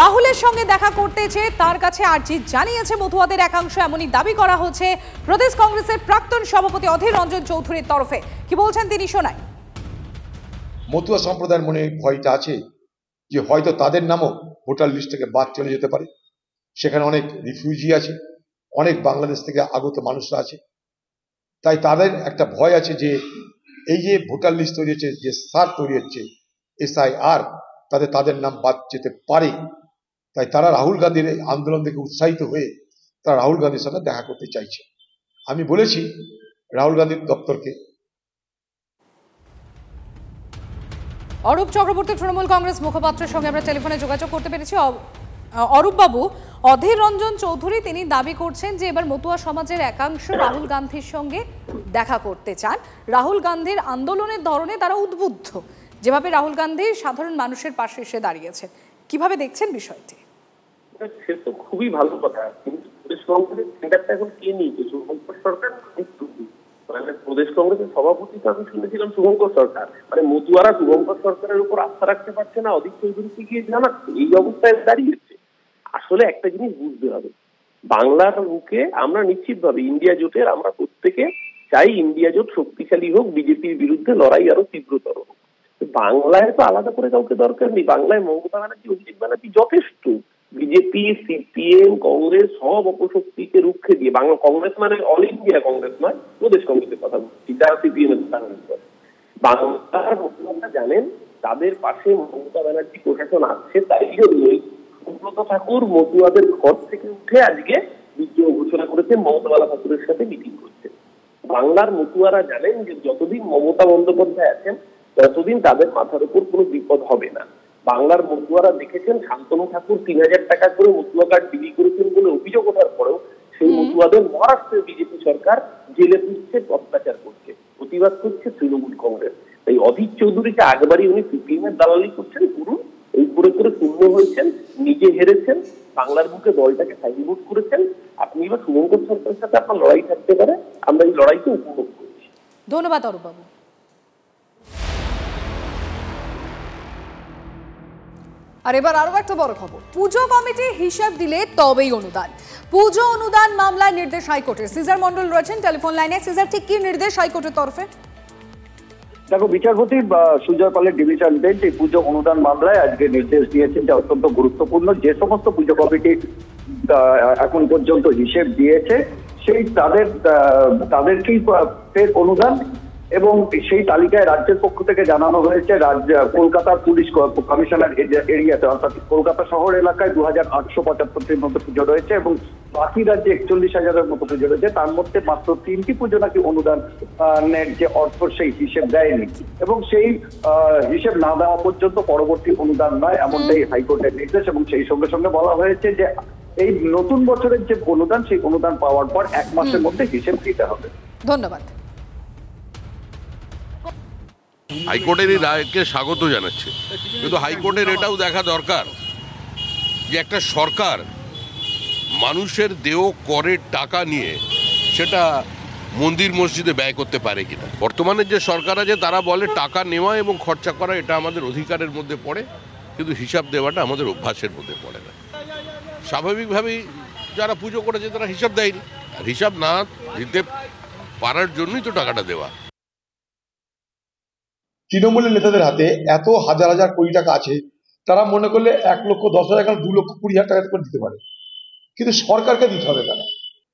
রাহুলের সঙ্গে দেখা করতে চেয়ে তার কাছে আর্জি জানিয়েছে মতুয়াদের একাংশ, এমনই দাবি করা হচ্ছে প্রদেশ কংগ্রেসের প্রাক্তন সভাপতি অধীর রঞ্জন চৌধুরীর তরফে। কি বলছেন তিনি, শোনায়। মতুয়া সম্প্রদায়ের মনে ভয়টা আছে যে হয়তো তাদের নামও ভোটার লিস্ট থেকে বাদ চলে যেতে পারে। সেখানে অনেক রিফিউজি আছে, অনেক বাংলাদেশ থেকে আগত মানুষরা আছে, তাই তাদের একটা ভয় আছে যে এই যে ভোটার লিস্ট তৈরি হচ্ছে, যে সার তৈরি হচ্ছে SIR, তাদের নাম বাদ যেতে পারে। তাই তারা রাহুল গান্ধীর এই আন্দোলন থেকে উৎসাহিত হয়ে তারা রাহুল গান্ধীর সাথে দেখা করতে চাইছে। আমি বলেছি রাহুল গান্ধীর দপ্তরকে। অরূপ চক্রবর্তী তৃণমূল কংগ্রেস মুখপাত্রের সঙ্গে আমরা টেলিফোনে যোগাযোগ করতে পেরেছি। অরূপ বাবু, অধীর রঞ্জন চৌধুরী তিনি দাবি করছেন যে এবার মতুয়া সমাজের একাংশ রাহুল গান্ধীর সঙ্গে দেখা করতে চান। রাহুল গান্ধীর আন্দোলনের ধরনে তারা উদ্বুদ্ধ, যেভাবে রাহুল গান্ধী সাধারণ মানুষের পাশে এসে দাঁড়িয়েছে। কিভাবে দেখছেন বিষয়টি? সে তো খুবই ভালো কথা, কিন্তু প্রদেশ কংগ্রেসের সেন্টারটা এখন কে নিয়েছে? শুভঙ্কর সরকার। প্রদেশ কংগ্রেসের সভাপতি তো আমি শুনেছিলাম শুভঙ্কর সরকার, মানে মতুয়ারা শুভঙ্কর সরকারের উপর আস্থা রাখতে পারছে না, অধীর চৌধুরীকে গিয়ে জানাচ্ছে। এই অবস্থায় দাঁড়িয়েছে। আসলে একটা জিনিস বুঝতে হবে, বাংলার বুকে আমরা নিশ্চিতভাবে ইন্ডিয়া জোটের আমরা প্রত্যেকে চাই ইন্ডিয়া জোট শক্তিশালী হোক, বিজেপির বিরুদ্ধে লড়াই আরো তীব্রতর হোক। বাংলায় তো আলাদা করে কাউকে দরকার নেই। বাংলায় মমতা ব্যানার্জি, অভিষেক ব্যানার্জি যথেষ্ট। বিজেপি, CPM, কংগ্রেস সব অপশক্তিকে রুখে দিয়ে, বাংলা কংগ্রেস মানে অল ইন্ডিয়া কংগ্রেস নয়, প্রদেশ কংগ্রেসের কথা বলছি, যারা CPM এর বাংলার মুখ্যমন্ত্রী জানেন তাদের পাশে মমতা ব্যানার্জি প্রশাসন আছে। তাই জন্যই সুব্রত ঠাকুর মতুয়াদের ঘর থেকে উঠে আজকে বিদ্রোহ ঘোষণা করেছেন, মমতা বালা ঠাকুরের সাথে মিটিং করছেন। বাংলার মতুয়ারা জানেন যে যতদিন মমতা বন্দ্যোপাধ্যায় আছেন ততদিন তাদের মাথার উপর কোনো বিপদ হবে না। বাংলার মতুয়ারা দেখেছেন শান্তনু ঠাকুর 3000 টাকা করে মতুয়া কার্ড বিলি করেছেন বলে অভিযোগ ওঠার পরেও সেই মতুয়াদের মহারাষ্ট্রের বিজেপি সরকার জেলে পুষছে, অত্যাচার করছে, প্রতিবাদ করছে তৃণমূল কংগ্রেস। তাই অধীর চৌধুরীকে আগবারই উনি CPM এর দালালি করছেন, পুরো এই করে করে শূন্য হয়েছেন, নিজে হেরেছেন, বাংলার বুকে দলটাকে সাইডবোর্ড করেছেন। আপনি এবার শুভঙ্কর সরকারের সাথে আপনার লড়াই থাকতে পারে, আমরা এই লড়াইকে উপভোগ করছি। ধন্যবাদ অরূপ বাবু। আর এবার আরো একটা বড় খবর, পুজো কমিটি হিসাব দিলে তবেই অনুদান। পুজো অনুদান মামলায় নির্দেশ হাইকোর্টের। সিজার মন্ডল রয়েছেন টেলিফোন লাইনে। সিজার, ঠিক কি নির্দেশ হাইকোর্টের তরফে? দেখো, বিচারপতি সুজয় পালের ডিভিশন বেঞ্চ এই পুজো অনুদান মামলায় আজকে নির্দেশ দিয়েছেন যে অত্যন্ত গুরুত্বপূর্ণ, যে সমস্ত পুজো কমিটি এখন পর্যন্ত হিসেব দিয়েছে সেই তাদেরকেই ফের অনুদান, এবং সেই তালিকায় রাজ্যের পক্ষ থেকে জানানো হয়েছে কলকাতার পুলিশ কমিশনার এরিয়াতে, অর্থাৎ কলকাতা শহর এলাকায় 2875টির মতো পুজো রয়েছে এবং বাকি রাজ্যে 41,000-এর মতো পুজো রয়েছে। তার মধ্যে মাত্র 3টি পুজো নাকি অনুদানের যে অর্থ সেই হিসেব দেয়নি, এবং সেই হিসেব না দেওয়া পর্যন্ত পরবর্তী অনুদান নয়, এমনটাই হাইকোর্টের নির্দেশ। এবং সেই সঙ্গে সঙ্গে বলা হয়েছে যে এই নতুন বছরের যে অনুদান, সেই অনুদান পাওয়ার পর 1 মাসের মধ্যে হিসেব দিতে হবে। ধন্যবাদ। হাইকোর্টের এই রায়কে স্বাগত জানাচ্ছে, কিন্তু হাইকোর্টের এটাও দেখা দরকার যে একটা সরকার মানুষের দেয় করের টাকা নিয়ে সেটা মন্দির মসজিদে ব্যয় করতে পারে কিনা। বর্তমানে যে সরকার আছে তারা বলে টাকা নেওয়া এবং খরচা করা এটা আমাদের অধিকারের মধ্যে পড়ে, কিন্তু হিসাব দেওয়াটা আমাদের অভ্যাসের মধ্যে পড়ে না। স্বাভাবিকভাবেই যারা পুজো করেছে তারা হিসাব দেয়নি, আর হিসাব না দিতে পারার জন্যই তো টাকাটা দেওয়া। তৃণমূলের নেতাদের হাতে এত হাজার হাজার কোটি টাকা আছে, তারা মনে করলে 1,10,000, 2,20,000 টাকা করে দিতে পারে, কিন্তু সরকারকে দিতে হবে কেন?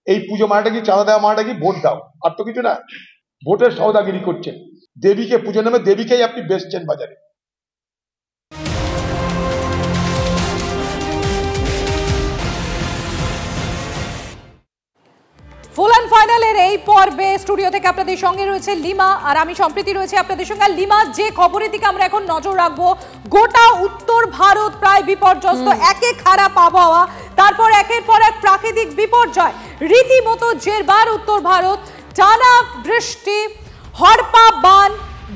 এই পুজো মানেটা কি, চাঁদা দেওয়া মানেটা কি ভোট দাও, আর তো কিছু না। ভোটের সওদাগিরি করছেন, দেবীকে পুজো নামে দেবীকেই আপনি বেচছেন বাজারে। ফুল অ্যান্ড ফাইনালের এই পর্বে স্টুডিও থেকে আপনাদের সঙ্গে রয়েছে লিমা, আর আমি সম্প্রীতি রয়েছে আপনাদের সঙ্গে। লিমা, যে খবরের দিকে আমরা এখন নজর রাখবো, গোটা উত্তর ভারত প্রায় বিপর্যস্ত, একে খারাপ আবহাওয়া, তারপর একের পর এক প্রাকৃতিক বিপর্যয়, রীতিমতো জেরবার উত্তর ভারত, টানা বৃষ্টি, হড়পা বান,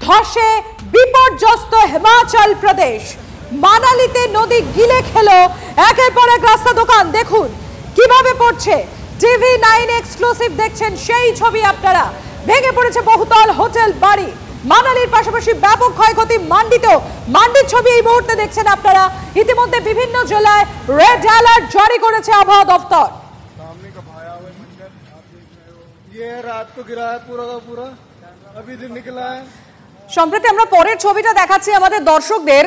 ধসে বিপর্যস্ত হিমাচল প্রদেশ, মানালিতে নদী গিলে খেলো একের পর এক রাস্তা দোকান। দেখুন কিভাবে পড়ছে, TV9 এক্সক্লুসিভ দেখছেন সেই ছবি আপনারা। ভেঙে পড়েছে বহুতল হোটেল বাড়ি, মানালির পাশাপাশি ব্যাপক ক্ষয়ক্ষতি মান্ডিতেও। মান্ডির ছবি এই মুহূর্তে দেখছেন আপনারা। ইতিমধ্যে বিভিন্ন জেলায় রেড অ্যালার্ট জারি করেছে আবহাওয়া দপ্তর। সম্প্রতি আমরা পরের ছবিটা দেখাচ্ছি আমাদের দর্শকদের।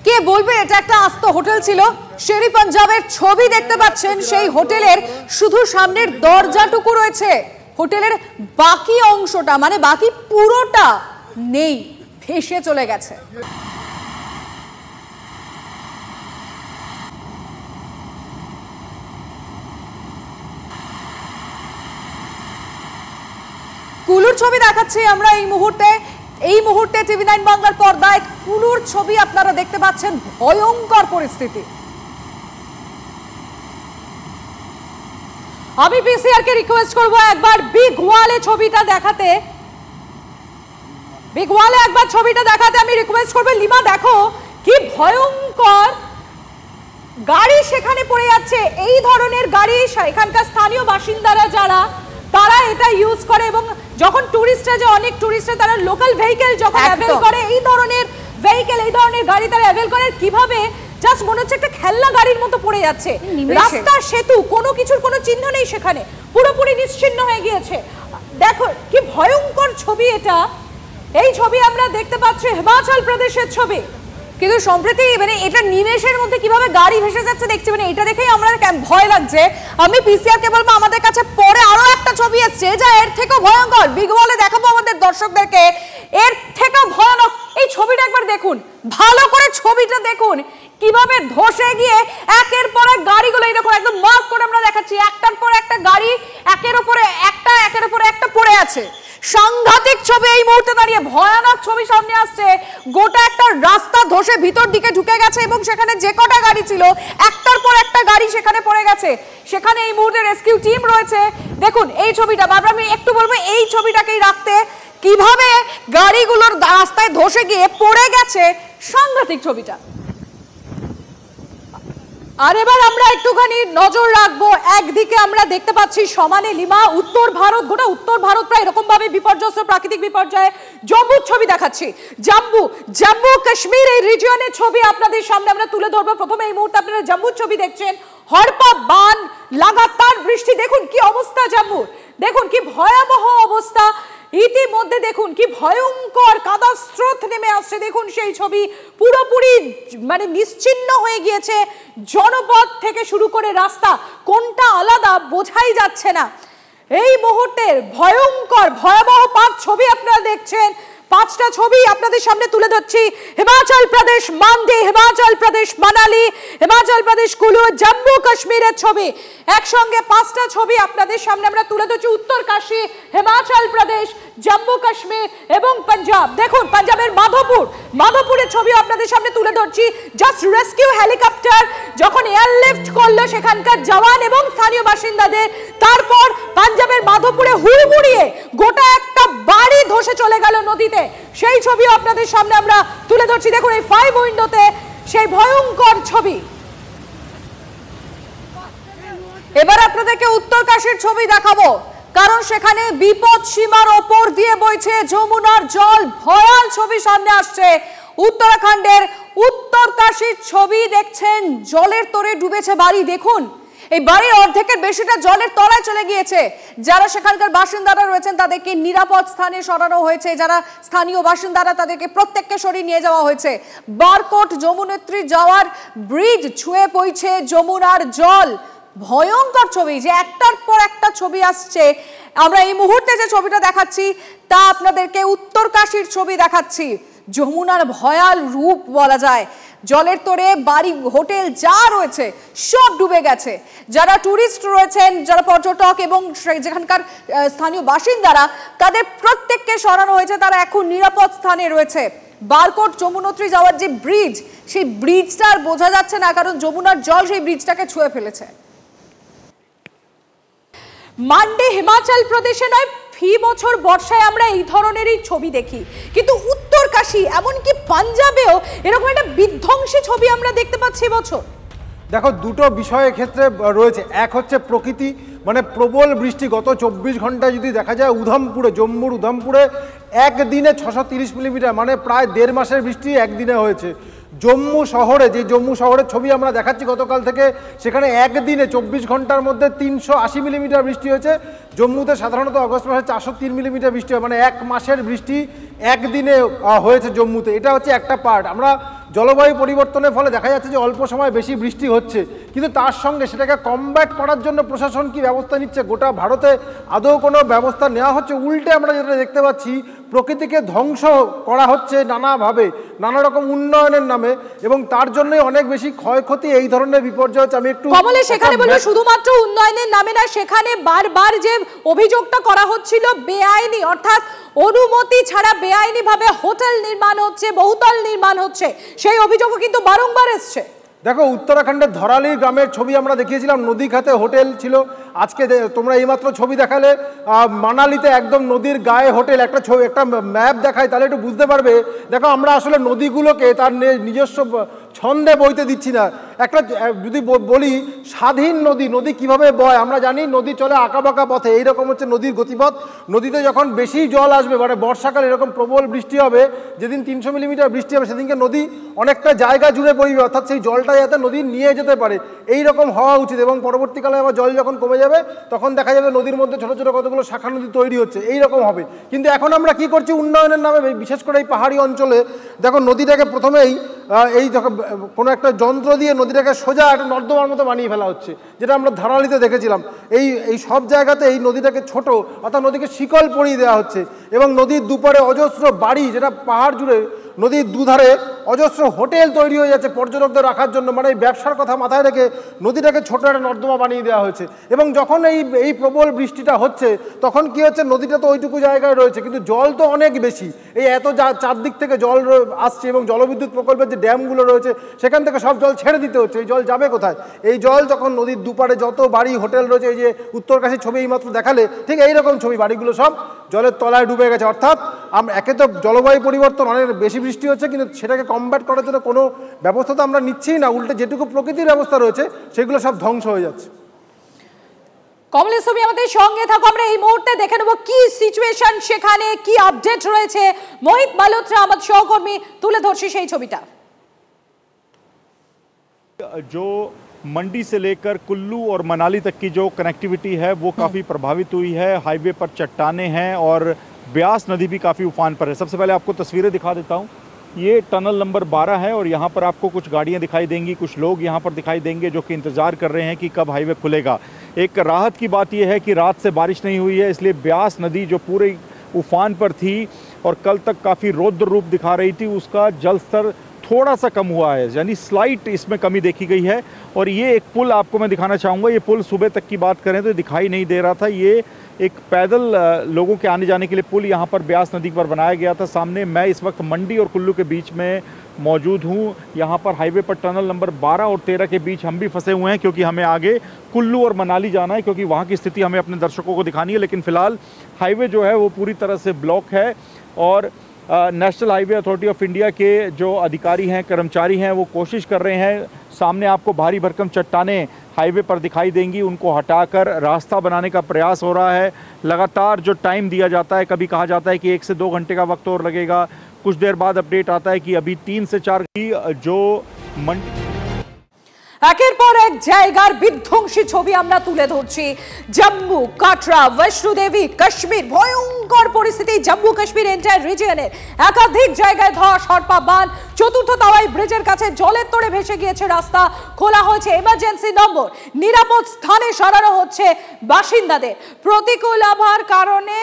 কে বলবে এটা একটা আস্ত হোটেল ছিল? শেরি পাঞ্জাবের ছবি দেখতে পাচ্ছেন। সেই হোটেলের শুধু সামনের দরজাটুকু রয়েছে, হোটেলের বাকি অংশটা মানে বাকি পুরোটা নেই, ভেসে চলে গেছে। কুলুর ছবি দেখাচ্ছি আমরা এই মুহূর্তে TV9 বাংলার পর্দায় কুলুর ছবি আপনারা দেখতে পাচ্ছেন। ভয়ঙ্কর পরিস্থিতি। আমি পিসিআর কে রিকোয়েস্ট করব একবার বিগ ওয়ালে ছবিটা দেখাতে, আমি রিকোয়েস্ট করব। লিমা দেখো কি ভয়ঙ্কর গাড়ি সেখানে পড়ে যাচ্ছে। এই ধরনের গাড়ি এখানকার স্থানীয় বাসিন্দারা যারা তারা এটা ইউজ করে, এবং যখন টুরিস্টরা যে অনেক টুরিস্টরা তারা লোকাল ভেহিকেল যখন অ্যাভেল করে, এই ধরনের ভেহিকেল এই ধরনের গাড়ি তারা অ্যাভেল করে, কিভাবে জাস্ট মনে হচ্ছে একটা খেলনা গাড়ির মতো পড়ে যাচ্ছে। রাস্তা সেতু কোনো কিছুর কোনো চিহ্ন নেই, সেখানে পুরোপুরি নিশ্চিহ্ন হয়ে গিয়েছে। দেখো কি ভয়ঙ্কর ছবি এটা। এই ছবি আমরা দেখতে পাচ্ছি হিমাচল প্রদেশের ছবি, কিন্তু সম্প্রতি মানে এটা নিমেষের মধ্যে কিভাবে গাড়ি ভেসে যাচ্ছে দেখছি, মানে এটা দেখেই আমরা ভয় লাগছে। আমি পিসিআর কে বলবো আমাদের কাছে পরে আরো একটা ছবি আসছে যা এর থেকেও ভয়ঙ্কর, বিগ ওয়ালে দেখাবো আমাদের দর্শকদেরকে, এর থেকেও ভয়ানক। এই ছবিটা একবার দেখুন, ভালো করে ছবিটা দেখুন, কিভাবে ধসে গিয়ে একের পর এক গাড়িগুলো এরকম একদম মার্ক করে আমরা দেখাচ্ছি, একটার পর একটা গাড়ি একের উপরে একটা পড়ে আছে। সাংঘাতিক ছবি এই মুহূর্তে দাঁড়িয়ে, ভয়ানক ছবি সামনে আসছে। গোটা একটা রাস্তা ধসে ভিতর দিকে ঢুকে গেছে এবং সেখানে যে কটা গাড়ি ছিল একটার পর একটা গাড়ি সেখানে পড়ে গেছে। সেখানে এই মুহূর্তে রেস্কিউ টিম রয়েছে। দেখুন এই ছবিটা, বারবার আমি একটু বলবো এই ছবিটাকেই রাখতে, কিভাবে গাড়িগুলোর রাস্তায় ধসে গিয়ে পড়ে গেছে, সাংঘাতিক ছবিটা। আর এবার আমরা একটুখানি নজর রাখবো, একদিকে আমরা দেখতে পাচ্ছি সমানে লিমা উত্তর ভারত, গোটা উত্তর ভারত প্রায় এরকম ভাবে বিপর্যস্ত, প্রাকৃতিক বিপর্যয়ে। জম্মুর ছবি দেখাচ্ছি, জম্মু কাশ্মীর এই রিজিয়নের ছবি আপনাদের সামনে আমরা তুলে ধরবো। প্রথমে এই মুহূর্তে আপনারা জম্মুর ছবি দেখছেন, হড়পা বান, লাগাতার বৃষ্টি, দেখুন কি অবস্থা জম্মুর, দেখুন কি ভয়াবহ অবস্থা। ইতিমধ্যে দেখুন কি ভয়ঙ্কর কাদা স্রোত নেমে আসছে, দেখুন সেই ছবি পুরোপুরি মানে নিশ্চিহ্ন হয়ে গিয়েছে। জনপথ থেকে শুরু করে রাস্তা কোনটা আলাদা বোঝাই যাচ্ছে না। এই মুহূর্তের ভয়ঙ্কর ভয়াবহ 5 ছবি আপনারা দেখছেন, 5টা ছবি আপনাদের সামনে তুলে ধরছি। হিমাচল প্রদেশ মান্ডি, হিমাচল প্রদেশ মানালি, হিমাচল প্রদেশ কুলু, জম্মু কাশ্মীরের ছবি, একসঙ্গে 5টা ছবি আপনাদের সামনে আমরা তুলে ধরছি। উত্তরকাশী, হিমাচল প্রদেশ, জম্মু কাশ্মীর এবং পাঞ্জাব। দেখুন পাঞ্জাবের মাধোপুরের ছবি আপনাদের সামনে তুলে ধরছি। জাস্ট রেস্কিউ হেলিকপ্টার যখন এয়ারলিফট করলো সেখানকার জওয়ান এবং স্থানীয় বাসিন্দাদের, তারপর পাঞ্জাবের মাধোপুরে হুড়মুড়িয়ে গোটা একটা বাড়ি ধসে চলে গেল নদীতে, সেই ছবিও আপনাদের সামনে আমরা তুলে ধরছি। দেখুন এই 5 উইন্ডোতে সেই ভয়ঙ্কর ছবি। এবার আপনাদেরকে উত্তরকাশীর ছবি দেখাবো, কারণ সেখানে বিপদ সীমার ওপর দিয়ে বইছে যমুনার জল, ভয়াল ছবি সামনে আসছে। উত্তরাখণ্ডের উত্তরকাশীর ছবি দেখছেন, জলের তোরে ডুবেছে বাড়ি। দেখুন এই বাড়ির অর্ধেকের বেশিটা জলের তলায় চলে গিয়েছে। যারা সেখানকার বাসিন্দারা রয়েছেন তাদেরকে নিরাপদ স্থানে সরানো হয়েছে, যারা স্থানীয় বাসিন্দারা তাদেরকে প্রত্যেককে সরিয়ে নিয়ে যাওয়া হয়েছে। বারকোট যমুনেত্রী যাওয়ার ব্রিজ ছুঁয়ে পড়ছে যমুনার জল। ভয়ঙ্কর ছবি, যে একটার পর একটা ছবি আসছে। আমরা এই মুহূর্তে যে ছবিটা দেখাচ্ছি তা আপনাদেরকে উত্তরকাশীর ছবি দেখাচ্ছি। যমুনার ভয়াল রূপ বলা যায়, জলের তোরে বাড়ি হোটেল যা রয়েছে সব ডুবে গেছে। যারা টুরিস্ট রয়েছেন, যারা পর্যটক এবং যেখানকার স্থানীয় বাসিন্দারা, তাদের প্রত্যেককে সরানো হয়েছে, তারা এখন নিরাপদ স্থানে রয়েছে। বারকোট যমুনোত্রী যাওয়ার যে ব্রিজ, সেই ব্রিজটা আর বোঝা যাচ্ছে না, কারণ যমুনার জল সেই ব্রিজটাকে ছুঁয়ে ফেলেছে। মান্ডি হিমাচল প্রদেশে নয়, ফি বছর বর্ষায় আমরা এই ধরনেরই ছবি দেখি, কিন্তু উত্তরকাশী এমনকি পাঞ্জাবেও এরকম একটা বিধ্বংসী ছবি আমরা দেখতে পাচ্ছি বছর। দেখো দুটো বিষয়ের ক্ষেত্রে রয়েছে, এক হচ্ছে প্রকৃতি, মানে প্রবল বৃষ্টি গত 24 ঘন্টায় যদি দেখা যায় উধমপুরে, জম্মুর উধমপুরে একদিনে 630 মিলিমিটার, মানে প্রায় 1.5 মাসের বৃষ্টি একদিনে হয়েছে। জম্মু শহরে, যে জম্মু শহরের ছবি আমরা দেখাচ্ছি গতকাল থেকে, সেখানে একদিনে 24 ঘন্টার মধ্যে 380 মিলিমিটার বৃষ্টি হয়েছে। জম্মুতে সাধারণত অগস্ট মাসে 403 মিলিমিটার বৃষ্টি হয়, মানে 1 মাসের বৃষ্টি একদিনে হয়েছে জম্মুতে। এটা হচ্ছে একটা পার্ট। আমরা জলবায়ু পরিবর্তনের ফলে দেখা যাচ্ছে যে অল্প সময় বেশি বৃষ্টি হচ্ছে, কিন্তু তার সঙ্গে সেটাকে কমব্যাট করার জন্য প্রশাসন কি ব্যবস্থা নিচ্ছে? গোটা ভারতে আদৌ কোনো ব্যবস্থা নেওয়া হচ্ছে? উল্টে আমরা যেটা দেখতে পাচ্ছি, প্রকৃতিকে ধ্বংস করা হচ্ছে নানাভাবে, নানা রকম উন্নয়নের নামে, এবং তার জন্যই অনেক বেশি ক্ষয়ক্ষতি, এই ধরনের বিপর্যয় হচ্ছে। আমি একটু কমলে সেখানে বলবো শুধুমাত্র উন্নয়নের নামে না, সেখানে বারবার যে অভিযোগটা করা হচ্ছিল বেআইনি, অর্থাৎ অনুমতি ছাড়া বেআইনি ভাবে হোটেল নির্মাণ হচ্ছে, বহুতল নির্মাণ হচ্ছে, সেই অভিযোগও কিন্তু বারংবার এসছে। দেখো, উত্তরাখণ্ডের ধরালি গ্রামের ছবি আমরা দেখিয়েছিলাম, নদী খাতে হোটেল ছিল। আজকে তোমরা এইমাত্র ছবি দেখালে মানালিতে একদম নদীর গায়ে হোটেল। একটা ছবি, একটা ম্যাপ দেখায়, তাহলে একটু বুঝতে পারবে। দেখো, আমরা আসলে নদীগুলোকে তার নিজস্ব ছন্দে বইতে দিচ্ছি না। একটা যদি বলি স্বাধীন নদী, নদী কিভাবে বয় আমরা জানি, নদী চলে আঁকাবাঁকা পথে, এইরকম হচ্ছে নদীর গতিপথ। নদীতে যখন বেশি জল আসবে, মানে বর্ষাকাল এরকম প্রবল বৃষ্টি হবে, যেদিন 300 মিলিমিটার বৃষ্টি হবে, সেদিনকে নদী অনেকটা জায়গা জুড়ে বইবে, অর্থাৎ সেই জলটা যাতে নদী নিয়ে যেতে পারে, এই রকম হওয়া উচিত। এবং পরবর্তীকালে আবার জল যখন কমে যাবে, তখন দেখা যাবে নদীর মধ্যে ছোট ছোট কতগুলো শাখা নদী তৈরি হচ্ছে, এইরকম হবে। কিন্তু এখন আমরা কি করছি উন্নয়নের নামে, বিশেষ করে এই পাহাড়ি অঞ্চলে, দেখো নদীটাকে প্রথমেই এই কোনো একটা যন্ত্র দিয়ে নদীটাকে সোজা একটা নর্দমার মতো বানিয়ে ফেলা হচ্ছে, যেটা আমরা ধারালিতে দেখেছিলাম। এই সব জায়গাতে এই নদীটাকে ছোট, অর্থাৎ নদীকে শিকল পরিয়ে দেওয়া হচ্ছে, এবং নদীর দুপারে অজস্র বাড়ি, যেটা পাহাড় জুড়ে নদীর দুধারে অজস্র হোটেল তৈরি হয়ে যাচ্ছে পর্যটকদের রাখার জন্য। মানে এই ব্যবসার কথা মাথায় রেখে নদীটাকে ছোট একটা নর্দমা বানিয়ে দেওয়া হয়েছে। এবং যখন এই প্রবল বৃষ্টিটা হচ্ছে, তখন কি হচ্ছে, নদীটা তো ওইটুকু জায়গায় রয়েছে, কিন্তু জল তো অনেক বেশি, এই এত চারদিক থেকে জল আসছে, এবং জলবিদ্যুৎ প্রকল্পের যে ড্যামগুলো রয়েছে সেখান থেকে সব জল ছেড়ে দিতে হচ্ছে। এই জল যাবে কোথায়? এই জল যখন নদীর দুপারে যত বাড়ি হোটেল রয়েছে, এই যে উত্তরকাশীর ছবি এইমাত্র দেখালে, ঠিক এইরকম ছবি, বাড়িগুলো সব জলের তলায় ডুবে গেছে। অর্থাৎ একে তো জলবায়ু পরিবর্তন, অনেক বেশি বৃষ্টি হচ্ছে, কিন্তু সেটাকে কমব্যাট করার জন্য কোনো ব্যবস্থা তো আমরা নিচ্ছিই না, উল্টে যেটুকু প্রকৃতির ব্যবস্থা রয়েছে সেগুলো সব ধ্বংস হয়ে যাচ্ছে। কমলেশ, তুমি আমাদের সঙ্গে থাকো, আমরা এই মুহূর্তে দেখে নেবো কি সিচুয়েশন সেখানে, কি আপডেট রয়েছে। মোহিত মালহোত্রা আমার সহকর্মী তুলে ধরছি সেই ছবিটা। जो मंडी से लेकर कुल्लू और मनाली तक की जो कनेक्टिविटी है वो काफ़ी प्रभावित हुई है। हाईवे पर चट्टानें हैं और ब्यास नदी भी काफ़ी उफान पर है। सबसे पहले आपको तस्वीरें दिखा देता हूँ। ये टनल नंबर 12 है और यहाँ पर आपको कुछ गाड़ियाँ दिखाई देंगी, कुछ लोग यहाँ पर दिखाई देंगे जो कि इंतज़ार कर रहे हैं कि कब हाईवे खुलेगा। एक राहत की बात यह है कि रात से बारिश नहीं हुई है, इसलिए ब्यास नदी जो पूरे उफान पर थी और कल तक काफ़ी रौद्र रूप दिखा रही थी, उसका जल स्तर थोड़ा सा कम हुआ है, यानी स्लाइट इसमें कमी देखी गई है। और ये एक पुल आपको मैं दिखाना चाहूँगा। ये पुल सुबह तक की बात करें तो दिखाई नहीं दे रहा था। ये एक पैदल लोगों के आने जाने के लिए पुल यहाँ पर ब्यास नदी पर बनाया गया था। सामने मैं इस वक्त मंडी और कुल्लू के बीच में मौजूद हूँ। यहाँ पर हाईवे पर टनल नंबर 12 और 13 के बीच हम भी फंसे हुए हैं, क्योंकि हमें आगे कुल्लू और मनाली जाना है, क्योंकि वहाँ की स्थिति हमें अपने दर्शकों को दिखानी है। लेकिन फ़िलहाल हाईवे जो है वो पूरी तरह से ब्लॉक है और national highway authority of India के जो अधिकारी हैं, कर्मचारी हैं, वो कोशिश कर रहे हैं। सामने आपको भारी भरकम चट्टानें हाईवे पर दिखाई देंगी, उनको हटाकर रास्ता बनाने का प्रयास हो रहा है। लगातार जो टाइम दिया जाता है, कभी कहा जाता है कि 1 से 2 घंटे का वक्त और लगेगा, कुछ देर बाद अपडेट आता है कि अभी 3 से 4 जो मंडी। একের পর এক জায়গার বিধ্বংসী ছবি আমরা তুলে ধরছি। জম্মু, কাটরা, বৈষ্ণোদেবী, কাশ্মীর, ভয়ঙ্কর পরিস্থিতি জম্মু কাশ্মীর এন্টায়ার রিজিয়নের। একাধিক জায়গায় ধস, হরপা বাঁধ, চতুর্থ তাওয়াই ব্রিজের কাছে জলের তোড়ে ভেসে গিয়েছে রাস্তা। খোলা হয়েছে এমার্জেন্সি নম্বর, নিরাপদ স্থানে সরানো হচ্ছে বাসিন্দাদের। প্রতিকূল আবহাওয়ার কারণে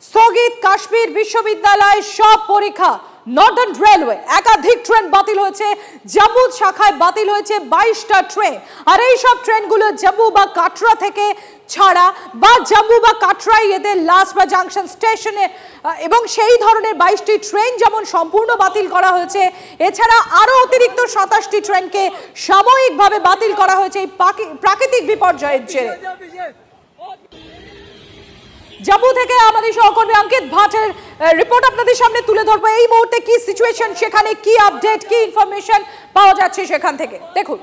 স্থগিত কাশ্মীর বিশ্ববিদ্যালয়ের সব পরীক্ষা। নর্দার্ন রেলওয়ে একাধিক ট্রেন বাতিল হয়েছে, জম্মু শাখায় বাতিল হয়েছে 22টা ট্রেন। আর এই সব ট্রেনগুলো জম্মু বা কাটরা থেকে ছাড়া বা জম্মু বা কাটরায় এদের লাস্ট বা জাংশন স্টেশনে, এবং সেই ধরনের 22টি ট্রেন যেমন সম্পূর্ণ বাতিল করা হয়েছে, এছাড়া আরও অতিরিক্ত 27টি ট্রেনকে সাময়িকভাবে বাতিল করা হয়েছে এই প্রাকৃতিক বিপর্যয়ের জেরে। জম্মু থেকে আমাদের সহকর্মী অঙ্কিত ভাটের রিপোর্ট আপনাদের সামনে তুলে ধরবো। এই মুহূর্তে কি সিচুয়েশন সেখানে, কি আপডেট, কি ইনফরমেশন পাওয়া যাচ্ছে সেখান থেকে দেখুন।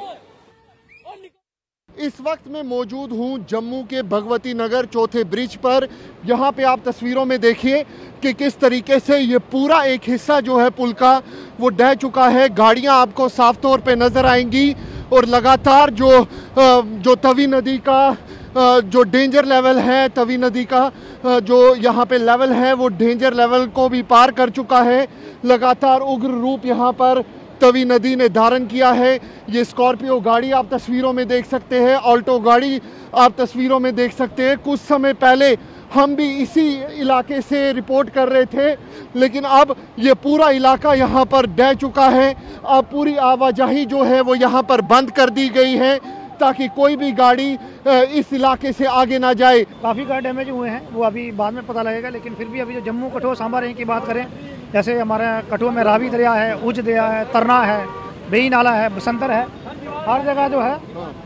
इस वक्त मैं मौजूद हूं जम्मू के भगवती नगर चौथे ब्रिज पर। यहां पे आप तस्वीरों में देखिए कि किस तरीके से ये पूरा एक हिस्सा जो है पुल का वो ढह चुका है। गाड़ियां आपको साफ तौर पे नज़र आएंगी और लगातार जो तवी नदी का जो डेंजर लेवल है, तवी नदी का जो यहाँ पे लेवल है वो डेंजर लेवल को भी पार कर चुका है। लगातार उग्र रूप यहाँ पर तवी नदी ने धारण किया है। ये स्कॉर्पियो गाड़ी आप तस्वीरों में देख सकते हैं, ऑल्टो गाड़ी आप तस्वीरों में देख सकते हैं। कुछ समय पहले हम भी इसी इलाके से रिपोर्ट कर रहे थे, लेकिन अब ये पूरा इलाका यहाँ पर ढह चुका है। अब पूरी आवाजाही जो है वो यहाँ पर बंद कर दी गई है ताकि कोई भी गाड़ी इस इलाके से आगे ना जाए। काफ़ी कार डैमेज हुए हैं, वो अभी बाद में पता लगेगा, लेकिन फिर भी अभी जो जम्मू कठुआ सांबा रेंज की बात करें, जैसे हमारे कठुआ में रावी दरिया है, उज दरिया है, तरना है, बेई नाला है, बसंतर है, हर जगह जो है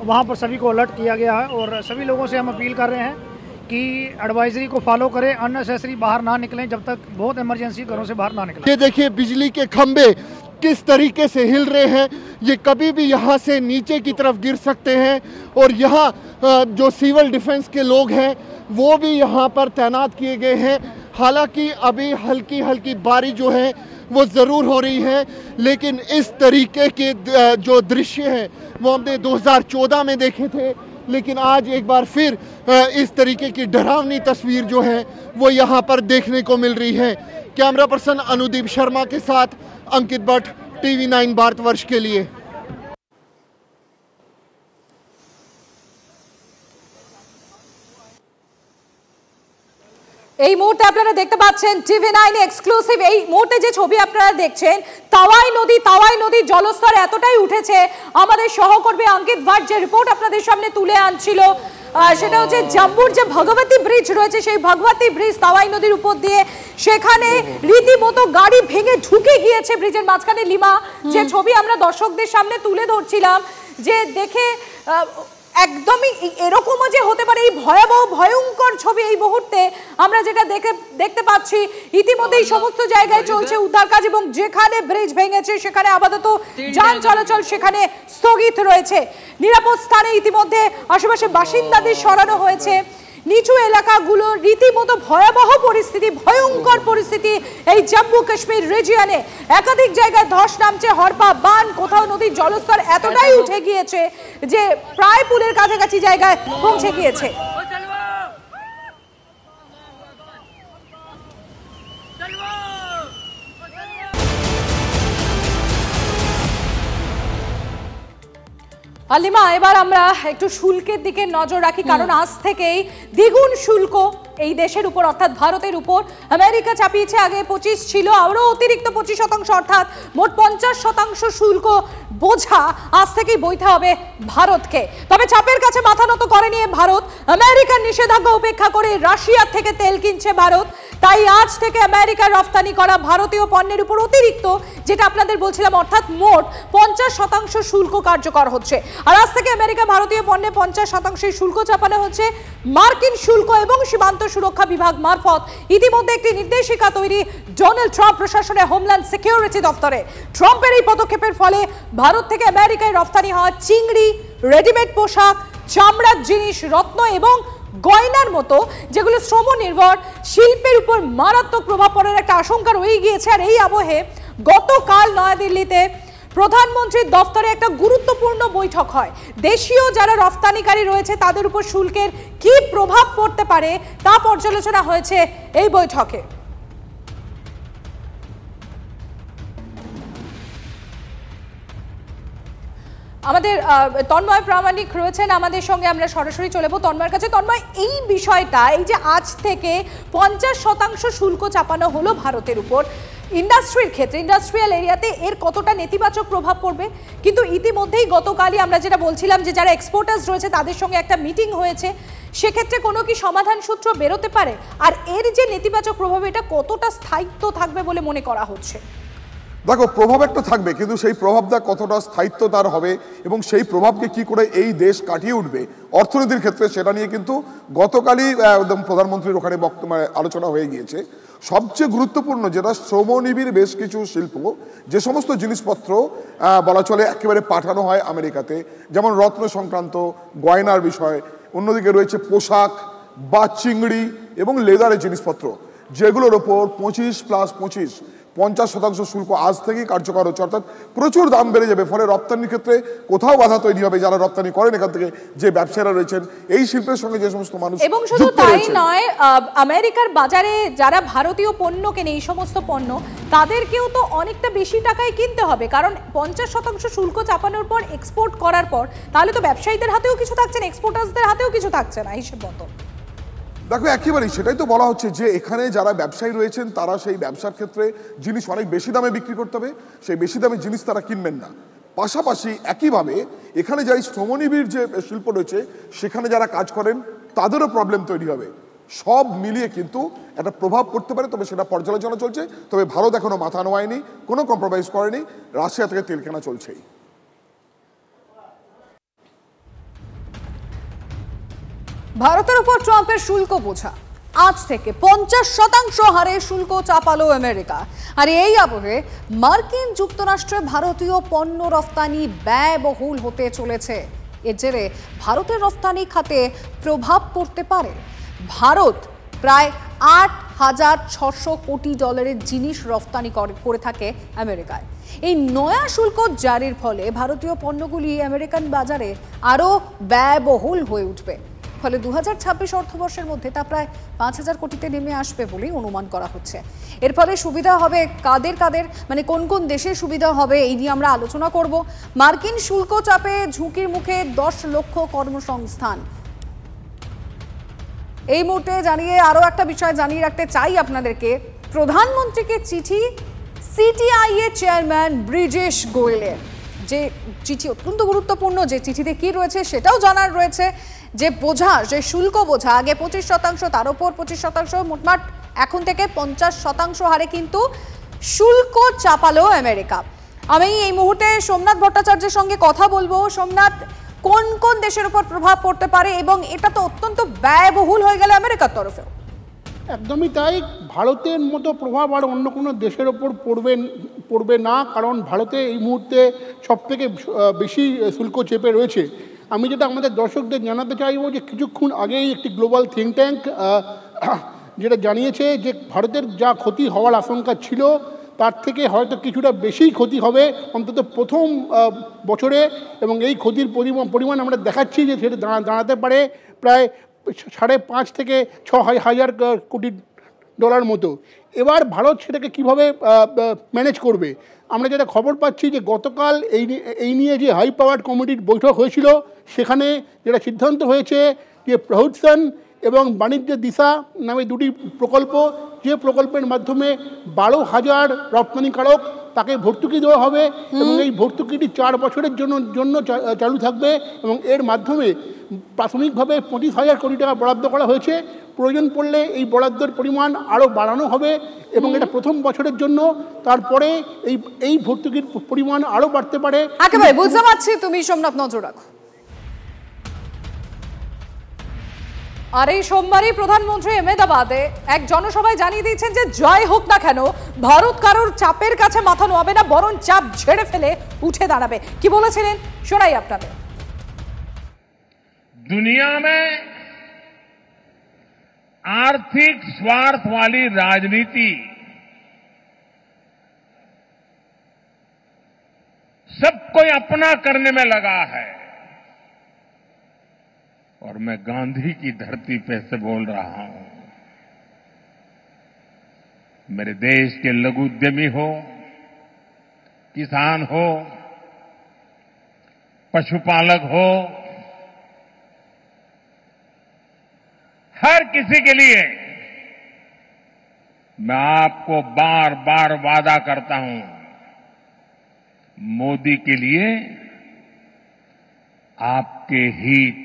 वहाँ पर सभी को अलर्ट किया गया है। और सभी लोगों से हम अपील कर रहे हैं कि एडवाइजरी को फॉलो करें, अननेसेसरी बाहर ना निकलें, जब तक बहुत इमरजेंसी घरों से बाहर ना निकलें। ये देखिए बिजली के खंभे किस तरीके से हिल रहे हैं, ये कभी भी यहाँ से नीचे की तरफ गिर सकते हैं। और यहाँ जो सिविल डिफेंस के लोग हैं वो भी यहाँ पर तैनात किए गए हैं। हालांकि अभी हल्की हल्की बारिश जो है वो ज़रूर हो रही है, लेकिन इस तरीके के जो दृश्य हैं वो हमने 2014 में देखे थे, लेकिन आज एक बार फिर इस तरीके की डरावनी तस्वीर जो है वो यहाँ पर देखने को मिल रही है। कैमरा पर्सन अनुदीप शर्मा के साथ अंकित भट्ट, TV9 भारतवर्ष के लिए। এই মুহূর্তে আপনারা দেখতে পাচ্ছেন TV9 এক্সক্লুসিভ। এই মুহূর্তে যে ছবি আপনারা দেখছেন, তাওয়াই নদীর জলস্তর এতটাই উঠেছে, আমাদের সহকর্মী অঙ্কিত ভাট যে রিপোর্ট আপনাদের সামনে তুলে আনছিল সেটা হচ্ছে জম্মুর যে ভগবতী ব্রিজ রয়েছে, সেই ভগবতী ব্রিজ তাওয়াই নদীর উপর দিয়ে, সেখানে রীতিমতো গাড়ি ভেঙে ঢুকে গিয়েছে ব্রিজের মাঝখানে। লিমা, যে ছবি আমরা দর্শকদের সামনে তুলে ধরছিলাম, যে দেখে একদমই এরকমও যে হতে পারে, এই ভয়াবহ ভয়ঙ্কর ছবি এই মুহূর্তে আমরা যেটা দেখতে পাচ্ছি। ইতিমধ্যেই সমস্ত জায়গায় চলছে উদ্ধার কাজ এবং যেখানে ব্রিজ ভেঙেছে সেখানে আপাতত যান চলাচল সেখানে স্থগিত রয়েছে। নিরাপদ স্থানে ইতিমধ্যে আশেপাশে বাসিন্দাদের সরানো হয়েছে। নিচু এলাকাগুলো রীতিমতো ভয়াবহ পরিস্থিতি, ভয়ঙ্কর পরিস্থিতি এই জম্মু কাশ্মীর রিজিয়নে। একাধিক জায়গায় ধস নামছে, হরপা বান, কোথাও নদীর জলস্তর এতটাই উঠে গিয়েছে যে প্রায় পুলের কাছাকাছি জায়গায় পৌঁছে গিয়েছে। আলিমা, এবার আমরা একটু শুল্কের দিকে নজর রাখি, কারণ আজ থেকেই দ্বিগুণ শুল্ক এই দেশের উপর অর্থাৎ ভারতের উপর আমেরিকা চাপিয়েছে। আগে 25 ছিল, আরও অতিরিক্ত 25% অর্থাৎ মোট 50% শুল্ক বোঝা আজ থেকেই বইতে হবে ভারতকে। তবে চাপের কাছে মাথা নত করেনি ভারত। আমেরিকার নিষেধাজ্ঞা উপেক্ষা করে রাশিয়ার থেকে তেল কিনছে ভারত। তাই আজ থেকে আমেরিকার রপ্তানি করা ভারতীয় পণ্যের উপর অতিরিক্ত, যেটা আপনাদের বলছিলাম, অর্থাৎ মোট 50% শুল্ক কার্যকর হচ্ছে। আর আজ থেকে আমেরিকা ভারতীয় পণ্যে 50% শুল্ক চাপানো হচ্ছে। মার্কিন শুল্ক এবং সীমান্ত সুরক্ষা বিভাগ মারফত ইতিমধ্যে একটি নির্দেশিকা তৈরি ডোনাল্ড ট্রাম্প প্রশাসনের হোমল্যান্ড সিকিউরিটি দপ্তরে। ট্রাম্পের এই পদক্ষেপের ফলে ভারত থেকে আমেরিকায় রপ্তানি হওয়া চিংড়ি, রেডিমেড পোশাক, চামড়ার জিনিস, রত্ন এবং গয়নার মতো যেগুলো শ্রম নির্ভর শিল্পের উপর মারাত্মক প্রভাব পড়ার একটা আশঙ্কা রয়ে গিয়েছে। আর এই আবহে গতকাল নয়াদিল্লিতে প্রধানমন্ত্রীর দপ্তরে একটা গুরুত্বপূর্ণ বৈঠক হয়। দেশীয় যারা রপ্তানিকারী রয়েছে তাদের উপর শুল্কের কি প্রভাব পড়তে পারে তা পর্যালোচনা হয়েছে এই বৈঠকে। আমাদের তন্ময় প্রামাণিক রয়েছেন আমাদের সঙ্গে, আমরা সরাসরি চলে যাবো তন্ময়ের কাছে। তন্ময়, এই বিষয়টা, এই যে আজ থেকে 50% শুল্ক চাপানো হলো ভারতের উপর, ইন্ডাস্ট্রির ক্ষেত্রে, ইন্ডাস্ট্রিয়াল এরিয়াতে এর কতটা নেতিবাচক প্রভাব পড়বে? কিন্তু ইতিমধ্যেই গতকালই আমরা যেটা বলছিলাম যে যারা এক্সপোর্টার্স রয়েছে তাদের সঙ্গে একটা মিটিং হয়েছে, সেক্ষেত্রে কোনো কি সমাধান সূত্র বেরোতে পারে? আর এর যে নেতিবাচক প্রভাব, এটা কতটা স্থায়িত্ব থাকবে বলে মনে করা হচ্ছে? দেখো, প্রভাব একটা থাকবে, কিন্তু সেই প্রভাবটা কতটা স্থায়িত্ব তার হবে এবং সেই প্রভাবকে কি করে এই দেশ কাটিয়ে উঠবে অর্থনীতির ক্ষেত্রে, সেটা নিয়ে কিন্তু গতকালই একদম প্রধানমন্ত্রীর ওখানে আলোচনা হয়ে গিয়েছে। সবচেয়ে গুরুত্বপূর্ণ যেটা শ্রমনিবিড় বেশ কিছু শিল্প, যে সমস্ত জিনিসপত্র বলা চলে একেবারে পাঠানো হয় আমেরিকাতে, যেমন রত্ন সংক্রান্ত, গয়নার বিষয়, অন্যদিকে রয়েছে পোশাক বা চিংড়ি এবং লেদারের জিনিসপত্র, যেগুলোর ওপর 25+25 50% শুল্ক আজ থেকেই কার্যকর হচ্ছে, অর্থাৎ প্রচুর দাম বেড়ে যাবে। ফলে রপ্তানির ক্ষেত্রে কোথাও বাধা তৈরি হবে। যারা রপ্তানি করেন এখান থেকে যে ব্যবসায়ীরা রয়েছেন, এই শিল্পের সঙ্গে যে সমস্ত মানুষ, এবং শুধু তাই নয়, আমেরিকার বাজারে যারা ভারতীয় পণ্য কেনে, এই সমস্ত পণ্য তাদেরকেও তো অনেকটা বেশি টাকায় কিনতে হবে, কারণ 50% শুল্ক চাপানোর পর এক্সপোর্ট করার পর তাহলে তো ব্যবসায়ীদের হাতেও কিছু থাকছে না, এক্সপোর্টার্সদের হাতেও কিছু থাকছে না হিসেব মতো। দেখো একেবারেই সেটাই তো বলা হচ্ছে যে এখানে যারা ব্যবসায়ী রয়েছেন তারা সেই ব্যবসার ক্ষেত্রে জিনিস অনেক বেশি দামে বিক্রি করতে হবে, সেই বেশি দামে জিনিস তারা কিনবেন না। পাশাপাশি একইভাবে এখানে যারা শ্রমনিবিড় যে শিল্প রয়েছে সেখানে যারা কাজ করেন তাদেরও প্রবলেম তৈরি হবে। সব মিলিয়ে কিন্তু একটা প্রভাব পড়তে পারে, তবে সেটা পর্যালোচনা চলছে। তবে ভারত এখনো মাথা নোয়ায়নি, কোনো কম্প্রোমাইজ করেনি, রাশিয়া থেকে তেল কেনা চলছেই। ভারতের উপর ট্রাম্পের শুল্ক বোঝা, আজ থেকে 50% হারে শুল্ক চাপালো আমেরিকা। আর এই আবহে মার্কিন যুক্তরাষ্ট্রে ভারতীয় পণ্য রফতানি ব্যয়বহুল হতে চলেছে। এর জেরে ভারতের রফতানি খাতে প্রভাব পড়তে পারে। ভারত প্রায় $8,600 কোটি জিনিস রফতানি করে থাকে আমেরিকায়। এই নয়া শুল্ক জারির ফলে ভারতীয় পণ্যগুলি আমেরিকান বাজারে আরও ব্যয়বহুল হয়ে উঠবে। ফলে 2026 অর্থবর্ষের মধ্যে তা প্রায় 5,000 কোটিতে নেমে আসবে বলেই অনুমান করা হচ্ছে। এর ফলে সুবিধা হবে কাদের কাদের, মানে কোন কোন দেশে সুবিধা হবে, এই নিয়ে আমরা আলোচনা করব। মার্কিন শুল্ক চাপে ঝুঁকির মুখে 10 লক্ষ কর্মসংস্থান। এই মুহূর্তে আরও একটা বিষয় জানিয়ে রাখতে চাই আপনাদেরকে, প্রধানমন্ত্রীকে চিঠি সিটিআই এর চেয়ারম্যান ব্রিজেশ গোয়েলের। যে চিঠি অত্যন্ত গুরুত্বপূর্ণ, যে চিঠিতে কি রয়েছে সেটাও জানার রয়েছে। যে বোঝা, যে শুল্ক বোঝা আগে 25%, তার উপর 25%, মোটমাট এখন থেকে 50% হারে কিন্তু শুল্ক চাপালো আমেরিকা। আমি এই মুহূর্তে সোমনাথ ভট্টাচার্যের সঙ্গে কথা বলবো। সোমনাথ, কোন কোন দেশের উপর প্রভাব পড়তে পারে এবং এটা তো অত্যন্ত ব্যয়বহুল হয়ে গেল আমেরিকার তরফেও? একদমই তাই। ভারতের মতো প্রভাব আর অন্য কোনো দেশের ওপর পড়বে না, কারণ ভারতে এই মুহূর্তে সবথেকে বেশি শুল্ক চেপে রয়েছে। আমি যেটা আমাদের দর্শকদের জানাতে চাইব যে কিছুক্ষণ আগেই একটি গ্লোবাল থিঙ্ক ট্যাঙ্ক যেটা জানিয়েছে যে ভারতের যা ক্ষতি হওয়ার আশঙ্কা ছিল তার থেকে হয়তো কিছুটা বেশি ক্ষতি হবে অন্তত প্রথম বছরে, এবং এই ক্ষতির পরিমাণ আমরা দেখাচ্ছি যে সেটা দাঁড়াতে পারে প্রায় 5.5 থেকে 6,000 কোটি ডলার মতো। এবার ভারত সেটাকে কিভাবে ম্যানেজ করবে? আমরা যেটা খবর পাচ্ছি যে গতকাল এই নিয়ে যে হাই পাওয়ার কমিটির বৈঠক হয়েছিল, সেখানে যেটা সিদ্ধান্ত হয়েছে যে প্রহসন এবং বাণিজ্য দিশা নামে দুটি প্রকল্প, যে প্রকল্পের মাধ্যমে 12,000 রপ্তানিকারক তাকে ভর্তুকি দেওয়া হবে এবং এই ভর্তুকিটি 4 বছরের জন্য চালু থাকবে এবং এর মাধ্যমে প্রাথমিকভাবে 25,000 কোটি টাকা বরাদ্দ করা হয়েছে। প্রয়োজন পড়লে এই বরাদ্দের পরিমাণ আরও বাড়ানো হবে এবং এটা প্রথম বছরের জন্য, তারপরে এই ভর্তুকির পরিমাণ আরও বাড়তে পারে। একেবারে বুঝতে পারছি, তুমি সোমনাথ নজর রাখো। আর এই সোমবারই প্রধানমন্ত্রী আহমেদাবাদে এক জনসভায় জানিয়ে দিয়েছেন যে জয় হোক না কেন ভারত কারোর চাপের কাছে মাথা নোয়াবে না, বরং চাপ ঝেড়ে ফেলে উঠে দাঁড়াবে। কি বলেছিলেন শোনাই আপনাদের। दुनिया में आर्थिक स्वार्थ वाली राजनीति सबको अपना करने में लगा है, और मैं गांधी की धरती पे से बोल रहा हूं। मेरे देश के लघु उद्यमी हो, किसान हो, पशुपालक हो, हर किसी के लिए मैं आपको बार बार वादा करता हूं, मोदी के लिए आपके हित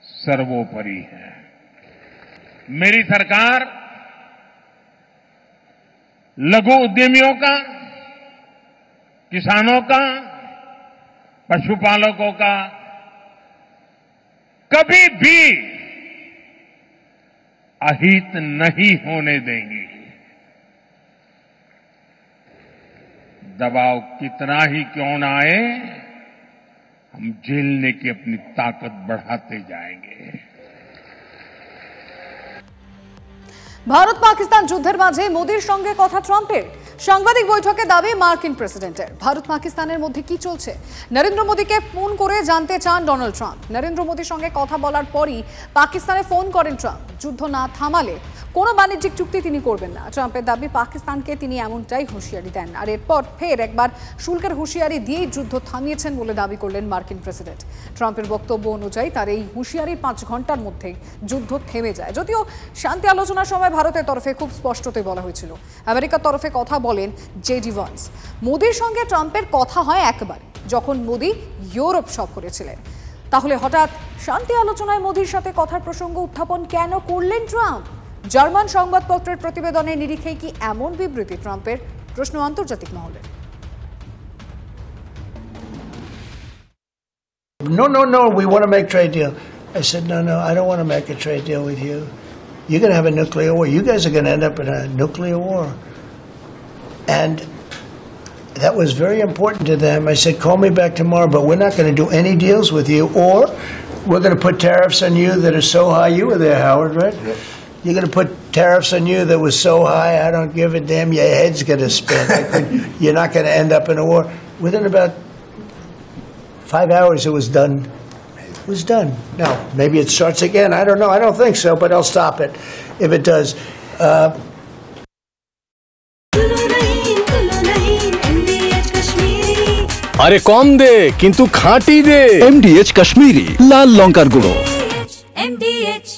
सर्वोपरि है। मेरी सरकार लघु उद्यमियों का, किसानों का, पशुपालकों का कभी भी अहित नहीं होने देंगे। दबाव कितना ही क्यों ना आए, हम झेलने की अपनी ताकत बढ़ाते जाएंगे। ভারত পাকিস্তান যুদ্ধের মাঝে মোদির সঙ্গে কথা ট্রাম্পের। সাংবাদিক বৈঠকে দাবি মার্কিন প্রেসিডেন্টের, ভারত পাকিস্তানের মধ্যে কি চলছে নরেন্দ্র মোদীকে ফোন করে জানতে চান ডোনাল্ড ট্রাম্প। নরেন্দ্র মোদীর সঙ্গে কথা বলার পরই পাকিস্তানে ফোন করেন ট্রাম্প। যুদ্ধ না থামালে কোনো বাণিজ্যিক চুক্তি তিনি করবেন না। ট্রাম্পের দাবি পাকিস্তানকে তিনি এমনটাই হুঁশিয়ারি দেন, আর এরপর ফের একবার শুল্কের হুঁশিয়ারি দিয়েই যুদ্ধ থামিয়েছেন বলে দাবি করলেন মার্কিন প্রেসিডেন্ট। ট্রাম্পের বক্তব্য অনুযায়ী তার এই হুঁশিয়ারির 5 ঘন্টার মধ্যে যুদ্ধ থেমে যায়। যদিও শান্তি আলোচনার সময় ভারতের তরফে খুব স্পষ্টতই বলা হয়েছিল। আমেরিকার তরফে কথা বলেন জেডি ভান্স। মোদির সঙ্গে ট্রাম্পের কথা হয় একবার, যখন মোদি ইউরোপ সফরে ছিলেন। তাহলে হঠাৎ শান্তি আলোচনায় মোদির সাথে কথার প্রসঙ্গ উত্থাপন কেন করলেন ট্রাম্প? জার্মান সংবাদপত্রের প্রতিবেদনের নিরিখে কি এমন বিবৃতি ট্রাম্পের? প্রশ্ন আন্তর্জাতিক মহলে। No, we want to make trade deal. I said, no, I don't want to make a trade deal with you. You're going to have a nuclear war. You guys are going to end up in a nuclear war. And that was very important to them. I said, call me back tomorrow, but we're not going to do any deals with you, or we're going to put tariffs on you that are so high. You were there, Howard, right? Yep. You're going to put tariffs on you that was so high, I don't give a damn. Your head's going to spin. You're not going to end up in a war. Within about 5 hours, it was done. It was done. Now, maybe it starts again. I don't know. I don't think so, but I'll stop it if it does. আরে কম দে কিন্তু খাঁটি দে। MDH Kashmiri লাল লঙ্কার গুঁড়ো। MDH